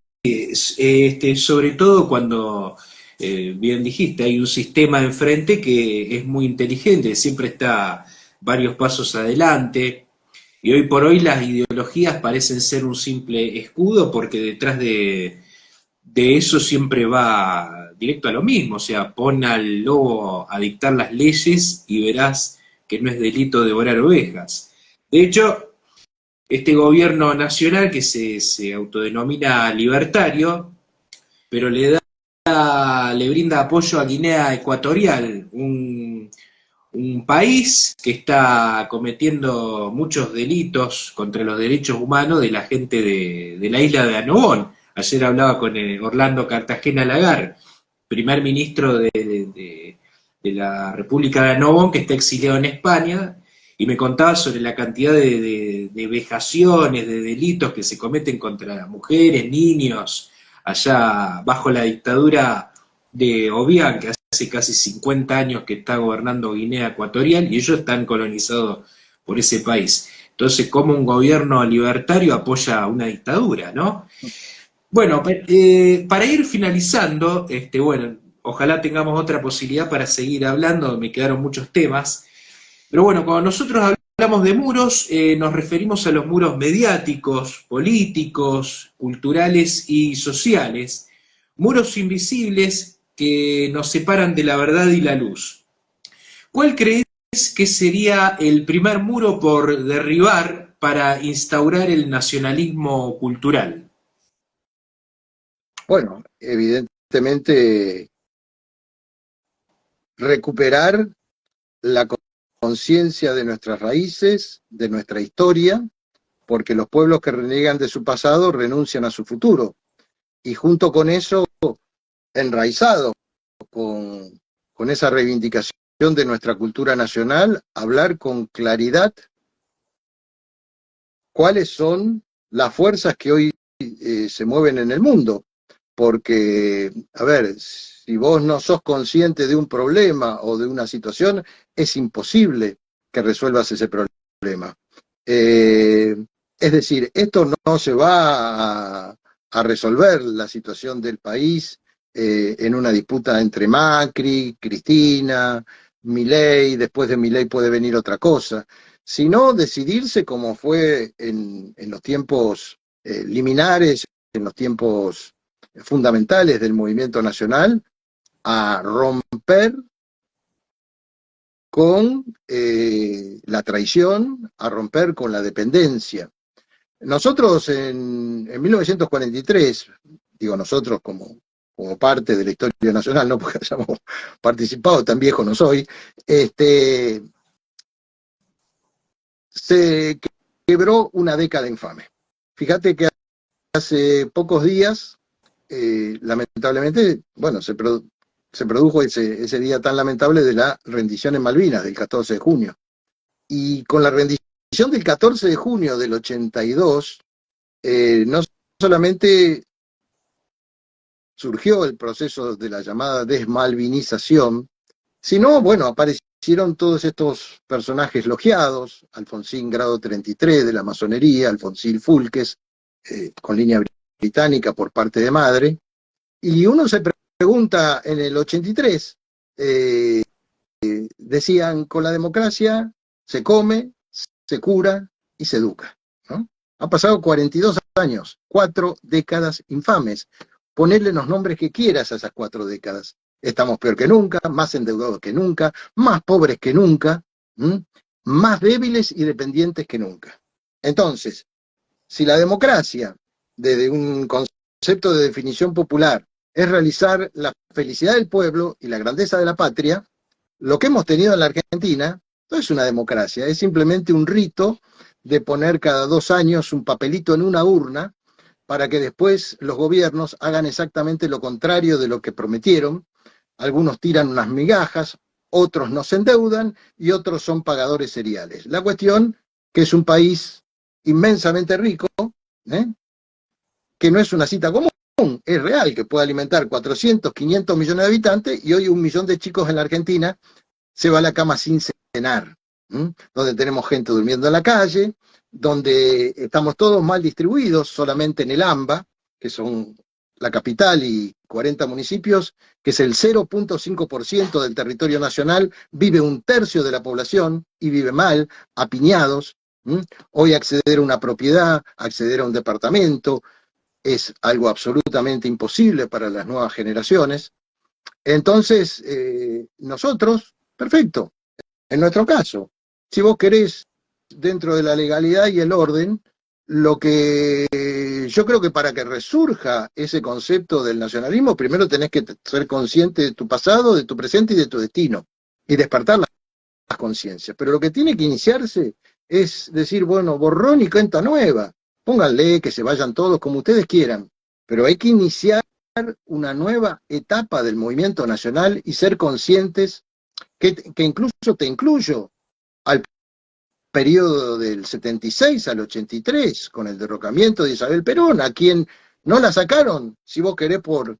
sobre todo cuando, bien dijiste, hay un sistema enfrente que es muy inteligente, siempre está varios pasos adelante, y hoy por hoy las ideologías parecen ser un simple escudo porque detrás de eso siempre va directo a lo mismo, o sea, pon al lobo a dictar las leyes y verás que no es delito devorar ovejas. De hecho, este gobierno nacional que se autodenomina libertario, pero le brinda apoyo a Guinea Ecuatorial, un país que está cometiendo muchos delitos contra los derechos humanos de la gente de la isla de Annobón. Ayer hablaba con Orlando Cartagena Lagar, primer ministro de la República de Annobón, que está exiliado en España, y me contaba sobre la cantidad de vejaciones, de delitos que se cometen contra mujeres, niños, allá bajo la dictadura de Obiang, que hace casi 50 años que está gobernando Guinea Ecuatorial, y ellos están colonizados por ese país. Entonces, ¿cómo un gobierno libertario apoya una dictadura, no? Bueno, para ir finalizando, bueno, ojalá tengamos otra posibilidad para seguir hablando, me quedaron muchos temas, pero bueno, cuando nosotros hablamos de muros, nos referimos a los muros mediáticos, políticos, culturales y sociales, muros invisibles que nos separan de la verdad y la luz. ¿Cuál crees que sería el primer muro por derribar para instaurar el nacionalismo cultural? Bueno, evidentemente recuperar la conciencia de nuestras raíces, de nuestra historia, porque los pueblos que reniegan de su pasado renuncian a su futuro. Y junto con eso, enraizado con esa reivindicación de nuestra cultura nacional, hablar con claridad cuáles son las fuerzas que hoy se mueven en el mundo. Porque, a ver, si vos no sos consciente de un problema o de una situación, es imposible que resuelvas ese problema. Es decir, esto no se va a resolver la situación del país en una disputa entre Macri, Cristina, Milei, después de Milei puede venir otra cosa, sino decidirse como fue en los tiempos liminares, en los tiempos fundamentales del movimiento nacional, a romper con la traición, a romper con la dependencia. Nosotros en 1943, digo nosotros como parte de la historia nacional, no porque hayamos participado, tan viejo no soy, se quebró una década infame. Fíjate que hace pocos días, lamentablemente, bueno, se produjo ese día tan lamentable de la rendición en Malvinas, del 14 de junio. Y con la rendición del 14 de junio del 82, no solamente surgió el proceso de la llamada desmalvinización, sino, bueno, aparecieron todos estos personajes logiados, Alfonsín Grado 33 de la masonería, Alfonsín Fulques, con línea británica por parte de madre, y uno se pregunta en el 83, decían, con la democracia se come, se cura y se educa, ¿no? Han pasado 42 años, 4 décadas infames. Ponerle los nombres que quieras a esas 4 décadas. Estamos peor que nunca, más endeudados que nunca, más pobres que nunca, más débiles y dependientes que nunca. Entonces, si la democracia, desde un concepto de definición popular, es realizar la felicidad del pueblo y la grandeza de la patria, lo que hemos tenido en la Argentina no es una democracia, es simplemente un rito de poner cada 2 años un papelito en una urna para que después los gobiernos hagan exactamente lo contrario de lo que prometieron. Algunos tiran unas migajas, otros nos endeudan y otros son pagadores seriales. La cuestión que es un país inmensamente rico, que no es una cita común, es real, que puede alimentar 400, 500 millones de habitantes y hoy 1 millón de chicos en la Argentina se va a la cama sin cenar, donde tenemos gente durmiendo en la calle, donde estamos todos mal distribuidos, solamente en el AMBA, que son la capital y 40 municipios, que es el 0.5% del territorio nacional, vive 1/3 de la población y vive mal, apiñados. Hoy acceder a una propiedad, acceder a un departamento, es algo absolutamente imposible para las nuevas generaciones. Entonces, nosotros, perfecto, en nuestro caso, si vos querés, dentro de la legalidad y el orden, lo que yo creo que para que resurja ese concepto del nacionalismo, primero tenés que ser consciente de tu pasado, de tu presente y de tu destino, y despertar las conciencias. Pero lo que tiene que iniciarse es decir, bueno, borrón y cuenta nueva, pónganle que se vayan todos como ustedes quieran, pero hay que iniciar una nueva etapa del movimiento nacional y ser conscientes que incluso te incluyo al periodo del 76 al 83, con el derrocamiento de Isabel Perón, a quien no la sacaron, si vos querés, por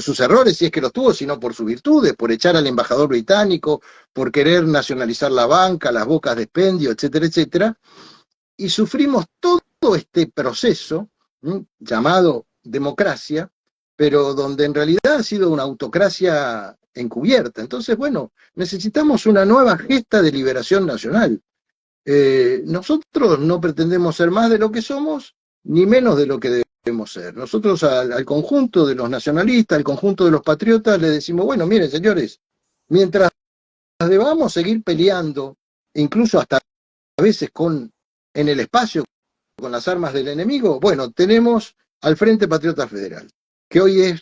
sus errores, si es que los tuvo, sino por sus virtudes, por echar al embajador británico, por querer nacionalizar la banca, las bocas de expendio, etcétera, etcétera, y sufrimos todo este proceso llamado democracia, pero donde en realidad ha sido una autocracia encubierta. Entonces, bueno, necesitamos una nueva gesta de liberación nacional. Nosotros no pretendemos ser más de lo que somos, ni menos de lo que debemos ser. Nosotros al conjunto de los nacionalistas, al conjunto de los patriotas, le decimos, bueno, miren, señores, mientras debamos seguir peleando, incluso hasta a veces en el espacio, con las armas del enemigo, bueno, tenemos al Frente Patriota Federal, que hoy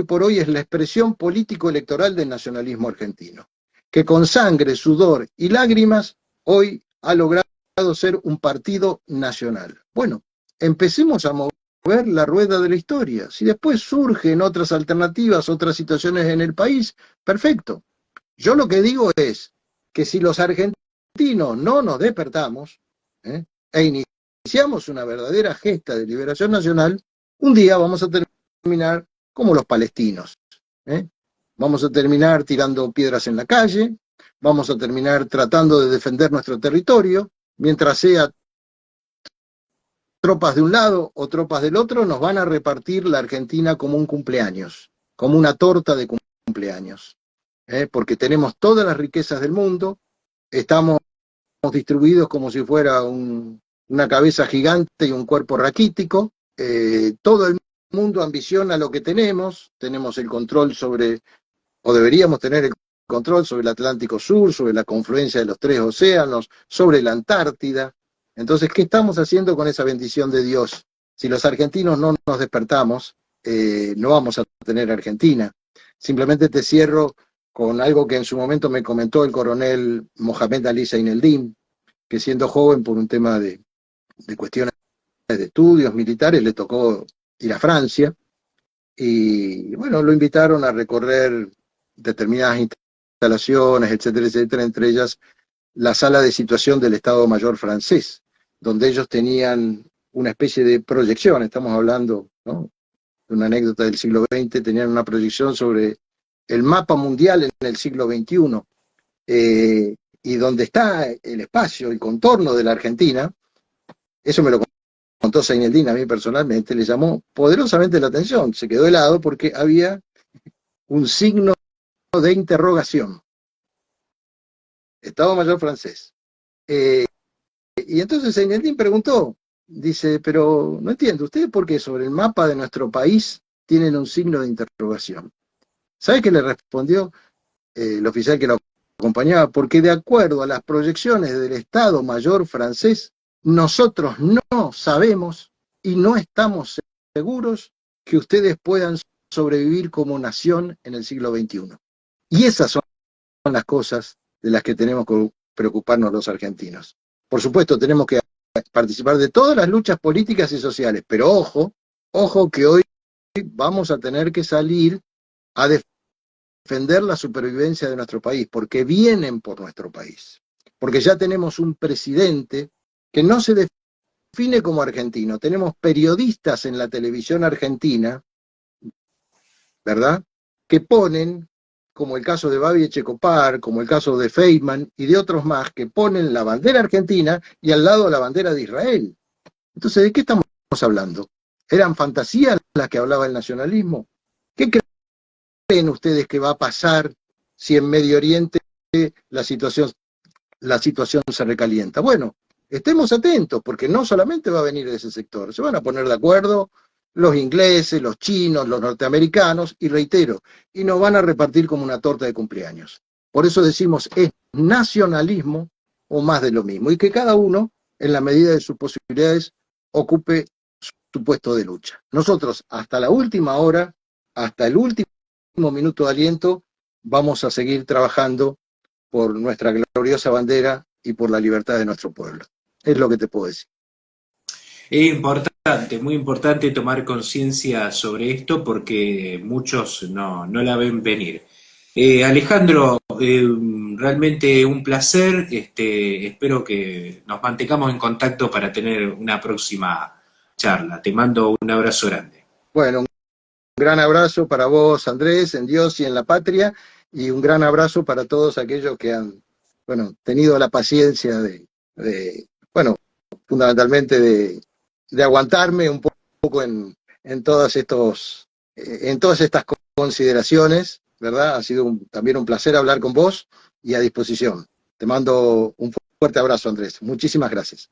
por hoy es la expresión político-electoral del nacionalismo argentino, que con sangre, sudor y lágrimas hoy ha logrado ser un partido nacional. Bueno, empecemos a mover la rueda de la historia. Si después surgen otras alternativas, otras situaciones en el país, perfecto. Yo lo que digo es que si los argentinos no nos despertamos e iniciamos una verdadera gesta de liberación nacional, un día vamos a terminar como los palestinos. Vamos a terminar tirando piedras en la calle, vamos a terminar tratando de defender nuestro territorio, mientras sea tropas de un lado o tropas del otro, nos van a repartir la Argentina como un cumpleaños, como una torta de cumpleaños, porque tenemos todas las riquezas del mundo, estamos distribuidos como si fuera una cabeza gigante y un cuerpo raquítico, todo el mundo ambiciona lo que tenemos el control sobre, o deberíamos tener el control sobre el Atlántico Sur, sobre la confluencia de los 3 océanos, sobre la Antártida. Entonces, ¿qué estamos haciendo con esa bendición de Dios? Si los argentinos no nos despertamos, no vamos a tener Argentina. Simplemente te cierro con algo que en su momento me comentó el coronel Mohamed Ali Zaineldin, que siendo joven por un tema de cuestiones de estudios militares le tocó ir a Francia, y bueno, lo invitaron a recorrer determinadas instalaciones, etcétera, etcétera, entre ellas la sala de situación del Estado Mayor francés, donde ellos tenían una especie de proyección, estamos hablando, ¿no?, de una anécdota del siglo XX, tenían una proyección sobre el mapa mundial en el siglo XXI, y donde está el espacio, el contorno de la Argentina. Eso me lo contó Zaineldin a mí personalmente, le llamó poderosamente la atención, se quedó helado porque había un signo de interrogación. Estado Mayor francés. Y entonces Zaineldin preguntó, dice, pero no entiendo, ¿ustedes por qué sobre el mapa de nuestro país tienen un signo de interrogación? ¿Sabe qué le respondió el oficial que lo acompañaba? Porque de acuerdo a las proyecciones del Estado Mayor francés, nosotros no sabemos y no estamos seguros que ustedes puedan sobrevivir como nación en el siglo XXI. Y esas son las cosas de las que tenemos que preocuparnos los argentinos. Por supuesto, tenemos que participar de todas las luchas políticas y sociales, pero ojo que hoy vamos a tener que salir a defender la supervivencia de nuestro país, porque vienen por nuestro país, porque ya tenemos un presidente que no se define como argentino, tenemos periodistas en la televisión argentina, ¿verdad?, que ponen, como el caso de Babi Echecopar, como el caso de Feynman y de otros más, que ponen la bandera argentina y al lado la bandera de Israel. Entonces, ¿de qué estamos hablando? ¿Eran fantasías las que hablaba el nacionalismo? ¿Qué creen ustedes que va a pasar si en Medio Oriente la situación se recalienta? Bueno, estemos atentos, porque no solamente va a venir de ese sector, se van a poner de acuerdo los ingleses, los chinos, los norteamericanos, y reitero, y nos van a repartir como una torta de cumpleaños. Por eso decimos, es nacionalismo o más de lo mismo, y que cada uno, en la medida de sus posibilidades, ocupe su puesto de lucha. Nosotros, hasta la última hora, hasta el último minuto de aliento, vamos a seguir trabajando por nuestra gloriosa bandera y por la libertad de nuestro pueblo. Es lo que te puedo decir. Es importante, muy importante tomar conciencia sobre esto porque muchos no la ven venir. Alejandro, realmente un placer, espero que nos mantengamos en contacto para tener una próxima charla. Te mando un abrazo grande. Bueno, un gran abrazo para vos, Andrés, en Dios y en la patria, y un gran abrazo para todos aquellos que han, bueno, tenido la paciencia fundamentalmente de aguantarme un poco en todas estas consideraciones, ¿verdad? Ha sido también un placer hablar con vos y a disposición. Te mando un fuerte abrazo, Andrés. Muchísimas gracias.